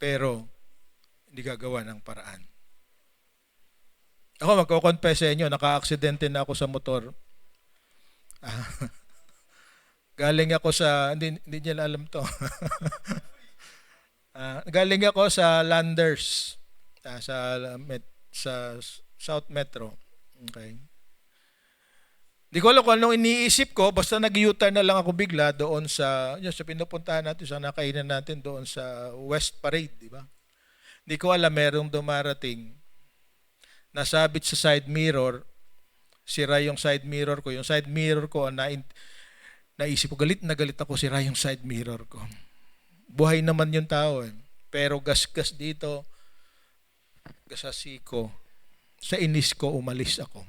Pero, hindi gagawa ng paraan. Ako, magko-confess sa inyo, naka-aksidente na ako sa motor. Galing ako sa, hindi niya alam to. Galing ako sa Landers, sa South Metro. Okay. Hindi ko alam kung anong iniisip ko, basta nag-U-turn na lang ako bigla doon sa pinupuntahan natin, sa nakainan natin doon sa West Parade, di ba? Hindi ko alam, merong dumarating, nasabit sa side mirror, sira yung side mirror ko. Yung side mirror ko, naisip ko, galit na galit ako, sira yung side mirror ko. Buhay naman yung tao. Pero gas-gas dito, gasasi ko, sa inis ko, umalis ako.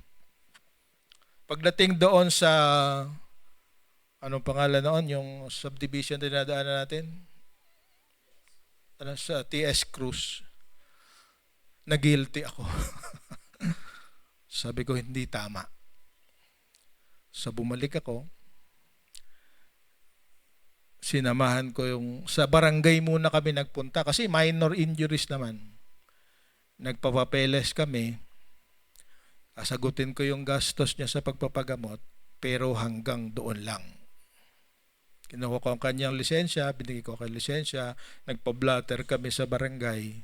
Pagdating doon sa, anong pangalan noon, yung subdivision na dinadaanan natin, sa TS Cruz, na guilty ako. Sabi ko, hindi tama. So bumalik ako, sinamahan ko yung, sa barangay muna kami nagpunta, kasi minor injuries naman. Nagpapapeles kami, sagutin ko yung gastos niya sa pagpapagamot, pero hanggang doon lang. Kinuha ko ang kanyang lisensya, binigay ko kay lisensya, nagpa-blatter kami sa barangay,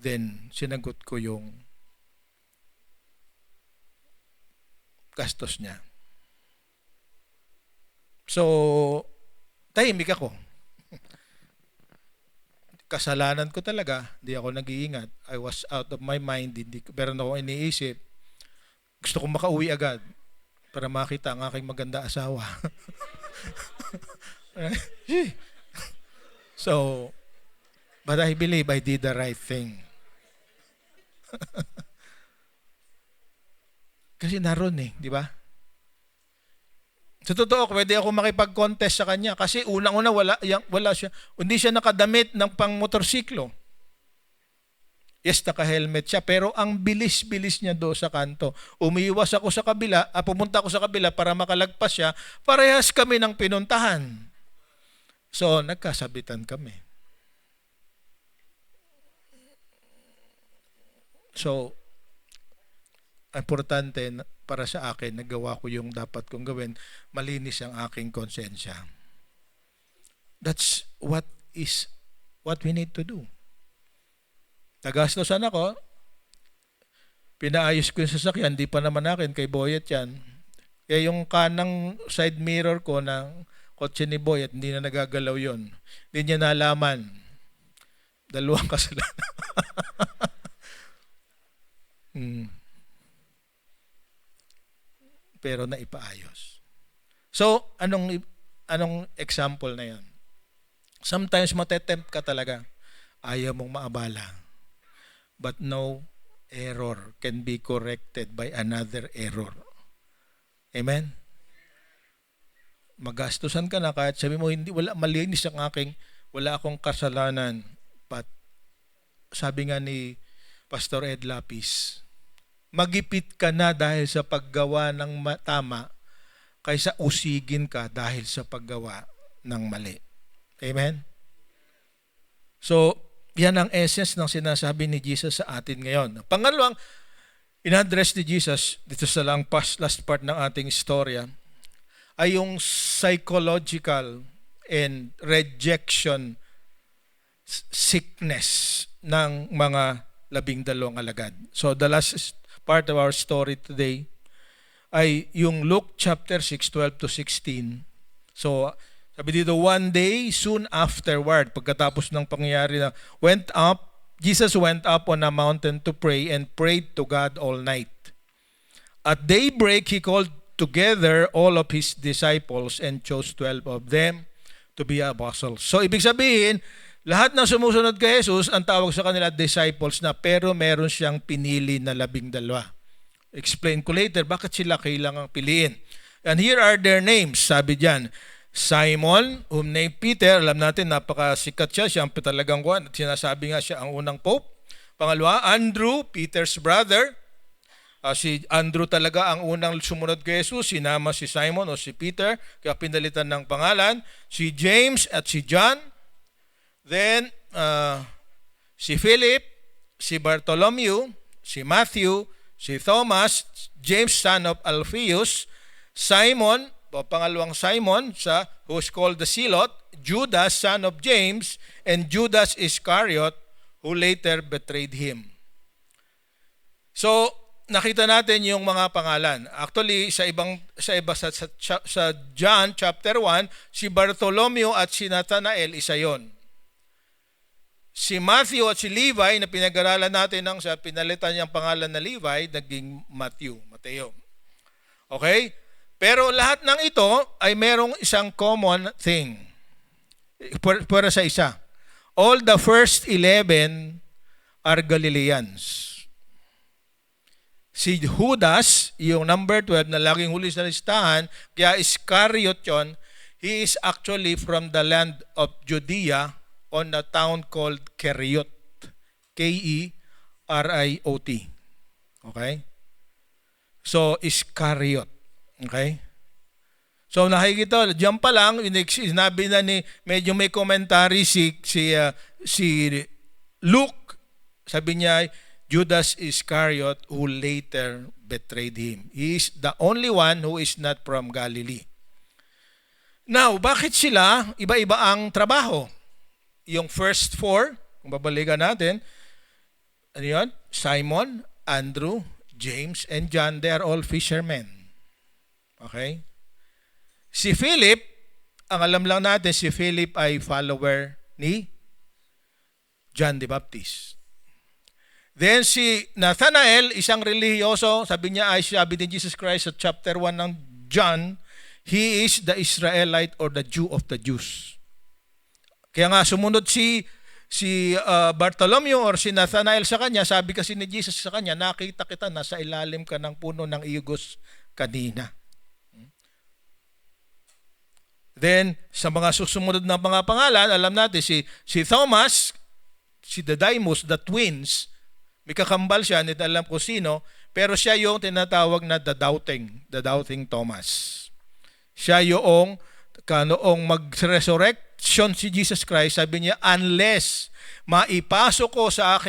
then sinagot ko yung gastos niya. So, tahimik ako. Kasalanan ko talaga, hindi ako nag-iingat. I was out of my mind, meron ako iniisip. Gusto kong makauwi agad para makita ang aking maganda asawa. So, but I believe I did the right thing. Kasi naroon di ba? Sa totoo, pwede ako makipag-contest sa kanya kasi unang-una wala siya. Hindi siya nakadamit ng pang-motorsiklo. Yes, naka-helmet siya, pero ang bilis-bilis niya do sa kanto. Umiiwas ako sa kabila, pumunta ako sa kabila para makalagpas siya, parehas kami ng pinuntahan. So, nagkasabitan kami. So, importante para sa akin, nagawa ko yung dapat kong gawin, malinis ang aking konsensya. That's what we need to do. Nagastosan ako, pinaayos ko yung sasakyan, di pa naman akin, kay Boyet yan. Kaya yung kanang side mirror ko ng kotse ni Boyet, hindi na nagagalaw yon. Hindi niya nalaman. Dalawang kasalanan. Pero naipaayos. So, anong example na yan? Sometimes matetempt ka talaga. Ayaw mong maabala. But no error can be corrected by another error. Amen? Magastusan ka na kahit sabi mo, wala malinis ang wala akong kasalanan. But sabi nga ni Pastor Ed Lapis, magipit ka na dahil sa paggawa ng tama kaysa usigin ka dahil sa paggawa ng mali. Amen? So, yan ang essence ng sinasabi ni Jesus sa atin ngayon. Pangalawang, in-address ni Jesus dito sa last part ng ating istorya ay yung psychological and rejection sickness ng mga 12 alagad. So, the last part of our story today ay yung Luke chapter 6, 12 to 16. So, sabi dito, one day soon afterward, pagkatapos ng pangyayari na Jesus went up on a mountain to pray and prayed to God all night. At daybreak, he called together all of his disciples and chose 12 of them to be apostles. So, ibig sabihin, lahat ng sumusunod kay Jesus, ang tawag sa kanila disciples na, pero meron siyang pinili na 12. Explain ko later, bakit sila kailangang piliin. And here are their names, sabi diyan. Simon, whom named Peter, alam natin napakasikat siya, siya ang talagang kuwan, at sinasabi nga siya ang unang pope. Pangalawa, Andrew, Peter's brother. Si Andrew talaga ang unang sumunod kay Jesus, sinama si Simon o si Peter, kaya pinalitan ng pangalan. Si James at si John. Then, si Philip, si Bartholomew, si Matthew, si Thomas, James son of Alphaeus, Simon, pangalawang Simon, who is called the Zealot, Judas son of James, and Judas Iscariot, who later betrayed him. So, nakita natin yung mga pangalan. Actually, sa John chapter 1, si Bartholomew at si Nathanael, isa yon. Si Matthew at si Levi, na pinag-aralan natin sa pinalitan niyang pangalan na Levi, naging Mateo. Okay? Pero lahat ng ito ay merong isang common thing. Para sa isa. All the first 11 are Galileans. Si Judas, yung number 12 na laging huli sa listahan, kaya Iscariot yun, he is actually from the land of Judea on a town called Keriot. K-E-R-I-O-T. Okay? So, Iscariot. Okay? So, nakikita, diyan pa lang, sinabi na medyo may commentary si Luke, sabi niya, Judas Iscariot, who later betrayed him. He is the only one who is not from Galilee. Now, bakit sila iba-iba ang trabaho? Yung first four, kung babalikan natin, ano yun? Simon, Andrew, James, and John, they are all fishermen. Okay? Si Philip, ang alam lang natin, si Philip ay follower ni John the Baptist. Then si Nathanael, isang relihiyoso, sabi ni Jesus Christ sa chapter 1 ng John, he is the Israelite or the Jew of the Jews. Kaya nga sumunod si Bartholomew or si Nathanael sa kanya, sabi kasi ni Jesus sa kanya, nakita kita, nasa ilalim ka ng puno ng iyugos kanina. Then, sa mga susunod na mga pangalan, alam natin, si Thomas, si Didymus, the twins, may kakambal siya, hindi alam ko sino, pero siya yung tinatawag na the doubting Thomas. Siya yung, noong mag-resurrection si Jesus Christ, sabi niya, unless maipasok ko sa ang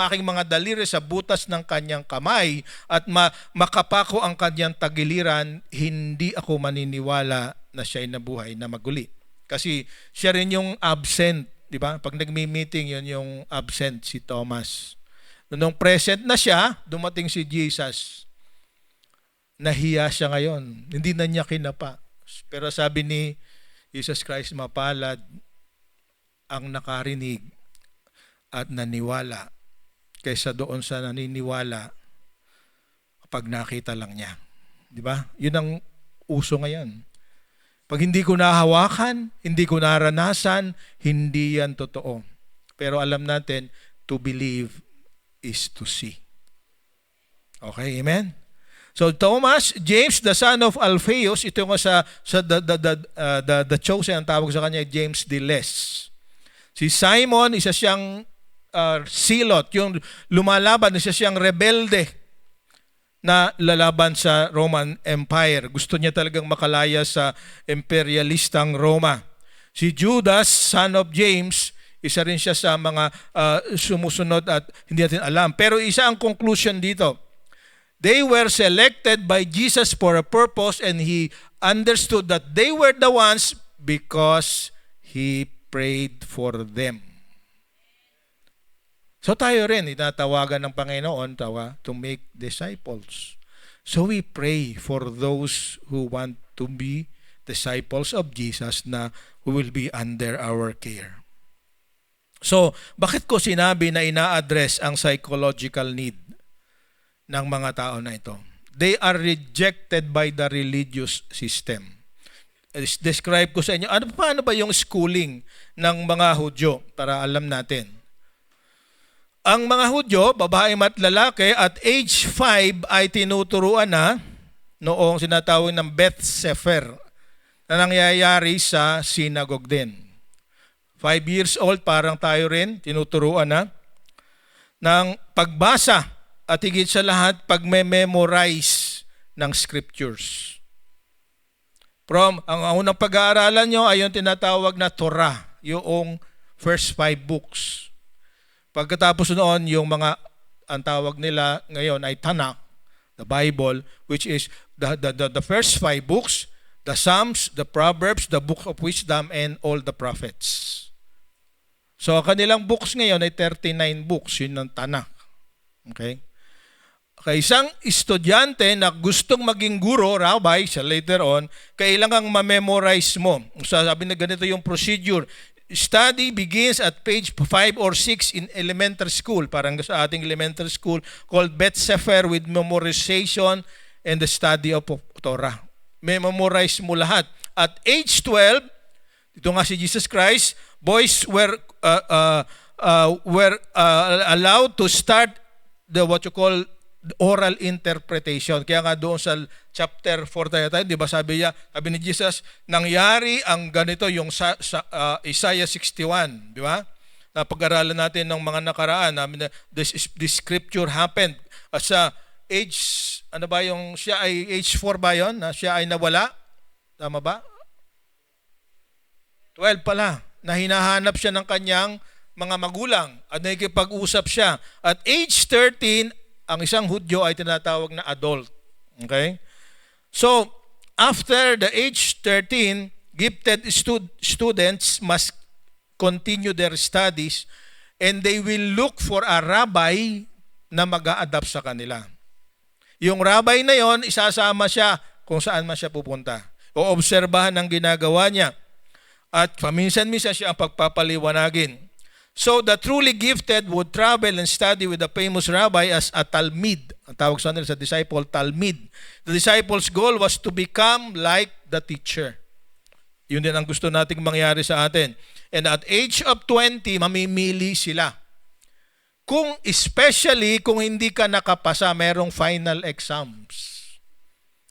aking mga daliri sa butas ng kanyang kamay at makapako ang kanyang tagiliran, hindi ako maniniwala na siya'y nabuhay na maguli. Kasi siya rin yung absent, di ba? Pag nagmi-meeting, yun yung absent, si Thomas. Nung present na siya, dumating si Jesus. Nahiya siya ngayon. Hindi na niya kinapa. Pero sabi ni Jesus Christ, mapalad ang nakarinig at naniwala kaysa doon sa naniniwala kapag nakita lang niya. Di ba? Yun ang uso ngayon. Pag hindi ko nahawakan, hindi ko naranasan, hindi yan totoo. Pero alam natin, to believe is to see. Okay, amen? So Thomas, James, the son of Alphaeus, ito nga sa the chosen, ang tawag sa kanya, James the Less. Si Simon, isa siyang silot, yung lumalaban, isa siyang rebelde na lalaban sa Roman Empire. Gusto niya talagang makalaya sa imperialistang Roma. Si Judas, son of James, isa rin siya sa mga sumusunod at hindi natin alam. Pero isa ang conclusion dito. They were selected by Jesus for a purpose and he understood that they were the ones because he prayed for them. So tayo rin, itatawagan ng Panginoon to make disciples. So we pray for those who want to be disciples of Jesus na who will be under our care. So, bakit ko sinabi na ina-address ang psychological need ng mga tao na ito? They are rejected by the religious system. Describe ko sa inyo, paano ba yung schooling ng mga Hudyo para alam natin? Ang mga Hudyo, babae at lalaki, at age 5 ay tinuturuan na noong sinatawag ng Beth Sefer na nangyayari sa synagogue din. 5 years old, parang tayo rin, tinuturuan na ng pagbasa at higit sa lahat, pag-memorize ng scriptures. Ang unang pag-aaralan nyo ay yung tinatawag na Torah, yung first 5 books. Pagkatapos noon, yung ang tawag nila ngayon ay Tanakh, the Bible, which is the first 5 books, the Psalms, the Proverbs, the Book of Wisdom, and all the prophets. So, kanilang books ngayon ay 39 books, yun ng Tanakh. Okay? Kaya isang estudyante na gustong maging guro, rabbi, siya later on, kailangang ma-memorize mo. Sabi na ganito yung procedure. Study begins at page 5 or 6 in elementary school, parang sa ating elementary school, called Beth Sefer with memorization and the study of Torah. Memorize mo lahat. At age 12, ito nga si Jesus Christ, boys were allowed to start what you call oral interpretation. Kaya nga doon sa chapter 4 tayo, di ba sabi ni Jesus, nangyari ang ganito yung sa Isaiah 61, di ba? Na pag-aralan natin ng mga nakaraan, this scripture happened sa age, siya ay age 4 ba yun? Na siya ay nawala? Tama ba? 12 pala, na hinahanap siya ng kanyang mga magulang at nakikipag-usap siya. At age 13, ang isang Hudyo ay tinatawag na adult. Okay? So, after the age 13, gifted students must continue their studies and they will look for a rabbi na mag-a-adapt sa kanila. Yung rabbi na yon, isasama siya kung saan man siya pupunta. O obserbahan ang ginagawa niya. At paminsan-minsan siya ang pagpapaliwanagin. So the truly gifted would travel and study with the famous rabbi as a talmid. Ang tawag sa nila sa disciple, talmid. The disciple's goal was to become like the teacher. Yun din ang gusto nating mangyari sa atin. And at age of 20, mamimili sila. Especially kung hindi ka nakapasa, merong final exams.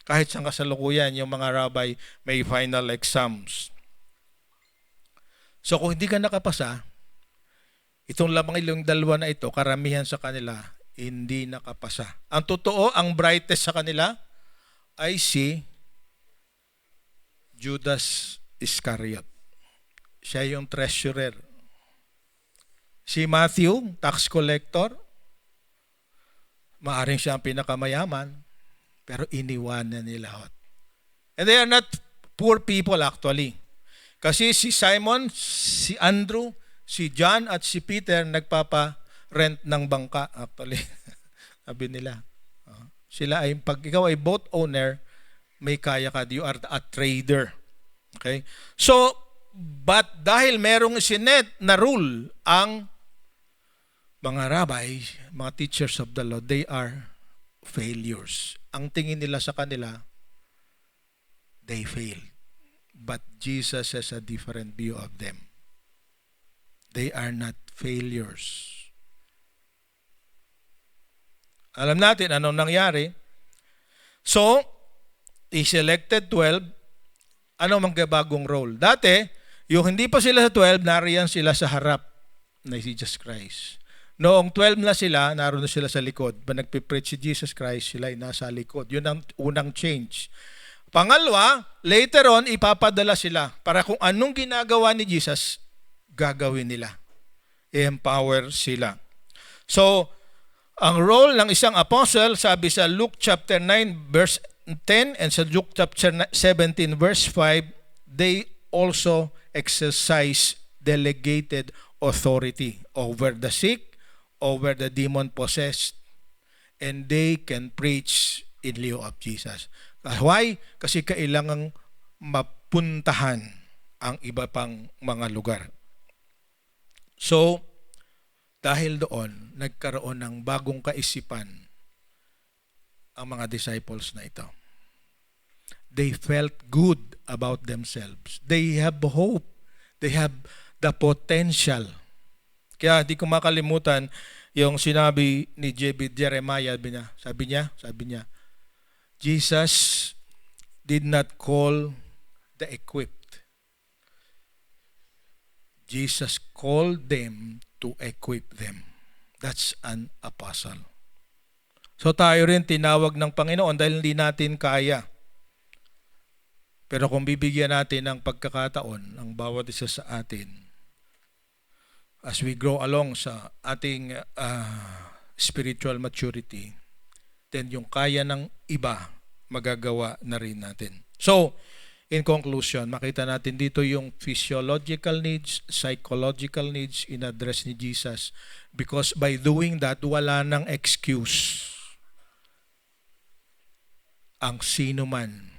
Kahit sa kasalukuyan, yung mga rabbi may final exams. So kung hindi ka nakapasa, itong lamang ilang dalawa na ito, karamihan sa kanila, hindi nakapasa. Ang totoo, ang brightest sa kanila ay si Judas Iscariot. Siya yung treasurer. Si Matthew, tax collector, maaring siya ang pinakamayaman, pero iniwanan nila lahat. And they are not poor people actually. Kasi si Simon, si Andrew, si John at si Peter nagpapa-rent ng bangka actually. Sabi nila. Sila ay, pag ikaw ay boat owner, may kaya ka. You are a trader. Okay? So, but dahil merong sinet na rule ang mga rabbi, mga teachers of the law, they are failures. Ang tingin nila sa kanila, they fail. But Jesus has a different view of them. They are not failures. Alam natin anong nangyari. So, he selected 12. Ano magkabagong role? Dati, yung hindi pa sila sa 12, nariyan sila sa harap na si Jesus Christ. Noong 12 na sila, naroon na sila sa likod. Pag nagpipreach si Jesus Christ, sila ay nasa likod. Yun ang unang change. Pangalawa, later on, ipapadala sila para kung anong ginagawa ni Jesus, gagawin nila. I-empower sila. So, ang role ng isang apostle, sabi sa Luke chapter 9 verse 10 and sa Luke chapter 17 verse 5, they also exercise delegated authority over the sick, over the demon-possessed, and they can preach in lieu of Jesus. Why? Kasi kailangang mapuntahan ang iba pang mga lugar. So, dahil doon, nagkaroon ng bagong kaisipan ang mga disciples na ito. They felt good about themselves. They have hope. They have the potential. Kaya di ko makalimutan yung sinabi ni J.B. Jeremiah, sabi niya, Jesus did not call the equipped. Jesus called them to equip them. That's an apostle. So tayo rin tinawag ng Panginoon dahil hindi natin kaya. Pero kung bibigyan natin ng pagkakataon ang bawat isa sa atin, as we grow along sa ating spiritual maturity, then yung kaya ng iba, magagawa na rin natin. So, in conclusion, makita natin dito yung physiological needs, psychological needs in-address ni Jesus. Because by doing that, wala nang excuse ang sino man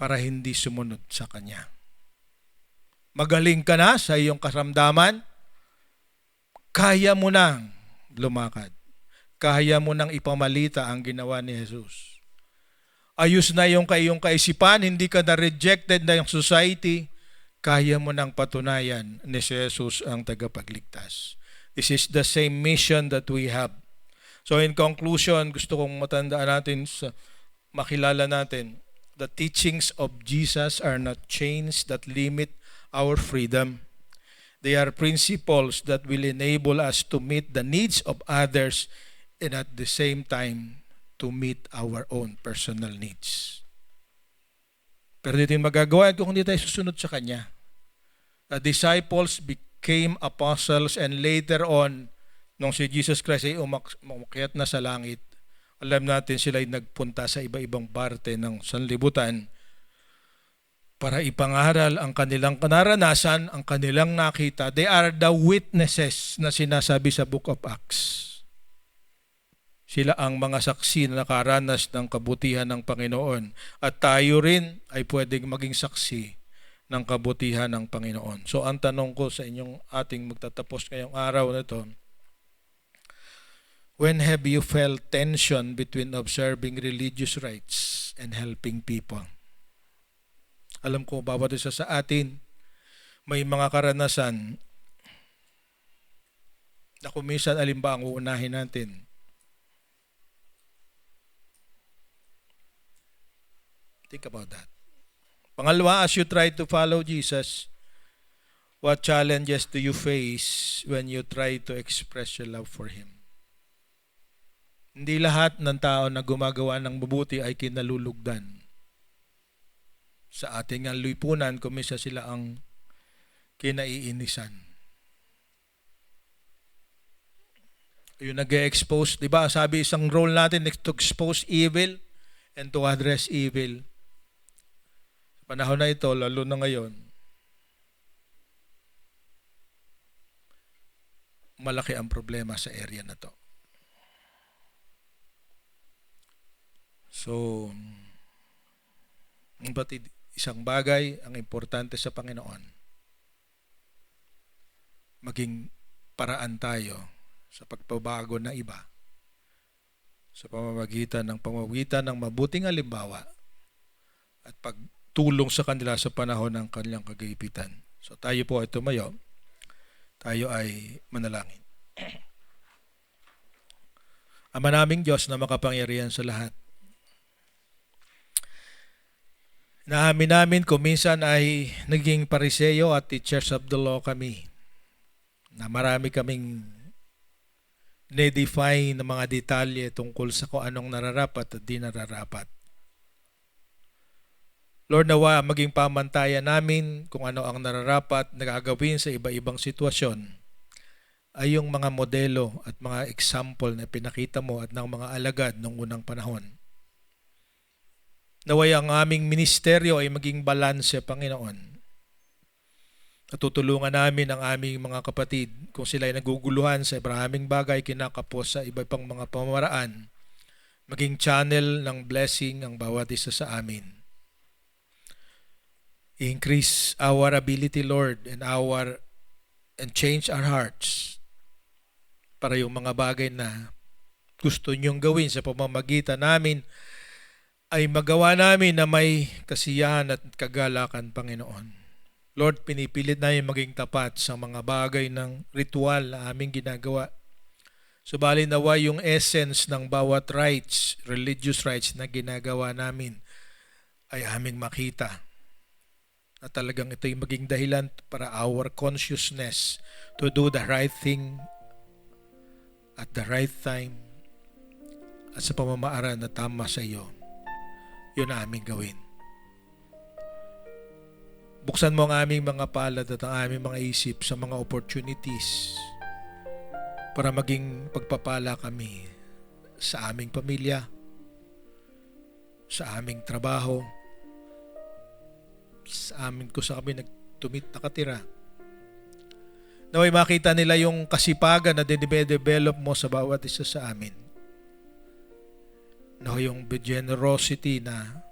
para hindi sumunod sa Kanya. Magaling ka na sa iyong karamdaman, kaya mo nang lumakad. Kaya mo nang ipamalita ang ginawa ni Jesus. Ayos na yung iyong kaisipan, hindi ka na rejected na yung society, kaya mo nang patunayan ni Jesus ang tagapagligtas. This is the same mission that we have. So in conclusion, gusto kong matandaan natin, makilala natin, the teachings of Jesus are not chains that limit our freedom. They are principles that will enable us to meet the needs of others and at the same time to meet our own personal needs. Pero dito yung magagawa kung hindi tayo susunod sa Kanya. The disciples became apostles, and later on, nung si Jesus Christ ay umakyat na sa langit, alam natin sila ay nagpunta sa iba-ibang parte ng sanlibutan para ipangaral ang kanilang naranasan, ang kanilang nakita. They are the witnesses na sinasabi sa Book of Acts. Sila ang mga saksi na nakaranas ng kabutihan ng Panginoon. At tayo rin ay pwedeng maging saksi ng kabutihan ng Panginoon. So ang tanong ko sa inyong ating magtatapos ngayong araw na ito, when have you felt tension between observing religious rites and helping people? Alam ko, bawat isa sa atin may mga karanasan na kung minsan alin ba ang uunahin natin. Think about that. Pangalawa, as you try to follow Jesus, what challenges do you face when you try to express your love for Him? Hindi lahat ng tao na gumagawa ng mabuti ay kinalulugdan. Sa ating lipunan, kumisa sila ang kinaiinisan. Yung nag-expose, di ba? Sabi isang role natin is to expose evil and to address evil. Sa panahon na ito, lalo na ngayon, malaki ang problema sa area na to. So, isang bagay ang importante sa Panginoon, maging paraan tayo sa pagpabago ng iba sa pamamagitan ng mabuting halimbawa at pagtulong sa kanila sa panahon ng kanilang kagipitan. So tayo po ay tumayo, tayo ay manalangin. Ama naming Diyos na makapangyarihan sa lahat, naamin namin kung minsan ay naging pariseyo at teachers of the law kami, na marami kaming ne-define ng mga detalye tungkol sa kung anong nararapat at di nararapat. Lord, nawa maging pamantayan namin kung ano ang nararapat na gagawin sa iba-ibang sitwasyon ay yung mga modelo at mga example na pinakita mo at ng mga alagad noong unang panahon. Naway ang aming ministeryo ay maging balanse, Panginoon. Natutulungan namin ang aming mga kapatid kung sila ay naguguluhan sa maraming bagay, kinakapos sa iba pang mga pamamaraan, maging channel ng blessing ang bawat isa sa amin. Increase our ability, Lord, and change our hearts para yung mga bagay na gusto niyong gawin sa pamamagitan namin ay magawa namin na may kasiyahan at kagalakan, Panginoon. Lord, pinipilit namin maging tapat sa mga bagay ng ritual na aming ginagawa. Subalit nawa yung essence ng bawat rites, religious rites na ginagawa namin ay aming makita na talagang ito'y maging dahilan para our consciousness to do the right thing at the right time at sa pamamaraan na tama sa iyo. Yun ang aming gawin. Buksan mo ang aming mga palad at ang aming mga isip sa mga opportunities para maging pagpapala kami sa aming pamilya, sa aming trabaho, sa amin kung sa kami nakatira. Naway makita nila yung kasipagan na dinedevelop mo sa bawat isa sa amin. Yung generosity na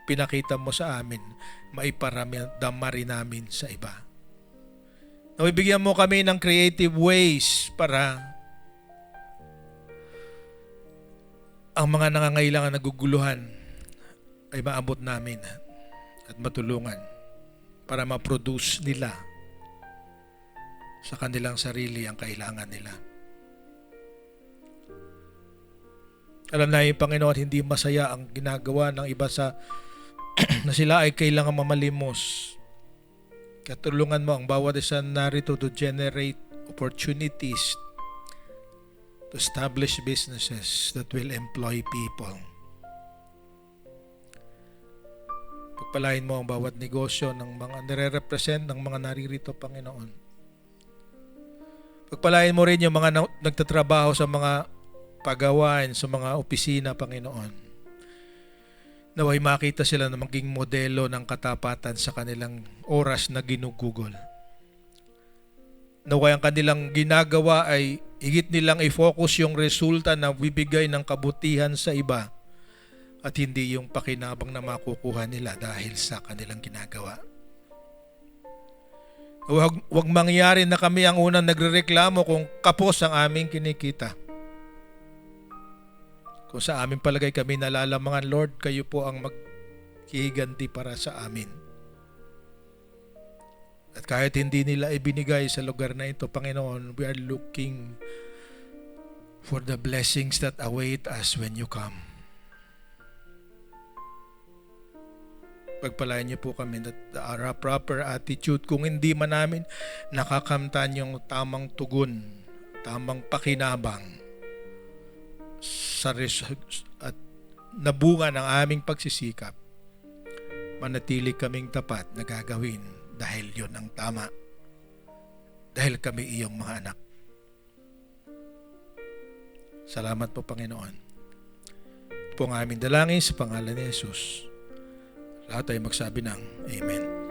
pinakita mo sa amin, maiparamdama rin namin sa iba. Bigyan mo kami ng creative ways para ang mga nangangailangan naguguluhan ay maabot namin at matulungan para ma-produce nila sa kanilang sarili ang kailangan nila. Alam namin, Panginoon, hindi masaya ang ginagawa ng iba sa na sila ay kailangan mamalimos. Katulungan mo ang bawat isa narito to generate opportunities to establish businesses that will employ people. Pagpalain mo ang bawat negosyo ng mga nire-represent ng mga naririto, Panginoon. Pagpalain mo rin yung mga nagtatrabaho sa mga pagawain, sa mga opisina, Panginoon. Naway makita sila na maging modelo ng katapatan sa kanilang oras na ginugugol. Naway ang kanilang ginagawa ay higit nilang i-focus yung resulta na bibigay ng kabutihan sa iba at hindi yung pakinabang na makukuha nila dahil sa kanilang ginagawa. Huwag mangyari na kami ang unang nagrereklamo kung kapos ang aming kinikita. Kung sa aming palagay kami nalalamangan, Lord, kayo po ang maghihiganti para sa amin. At kahit hindi nila ibinigay sa lugar na ito, Panginoon, we are looking for the blessings that await us when you come. Pagpalain niyo po kami that our proper attitude, kung hindi man namin nakakamtan yung tamang tugon, tamang pakinabang sa at nabunga ng aming pagsisikap, manatili kaming tapat na gagawin dahil yon ang tama, dahil kami iyong mga anak. Salamat po, Panginoon. Ito po ang aming dalangin sa pangalan ni Jesus. Lahat ay magsabi ng Amen.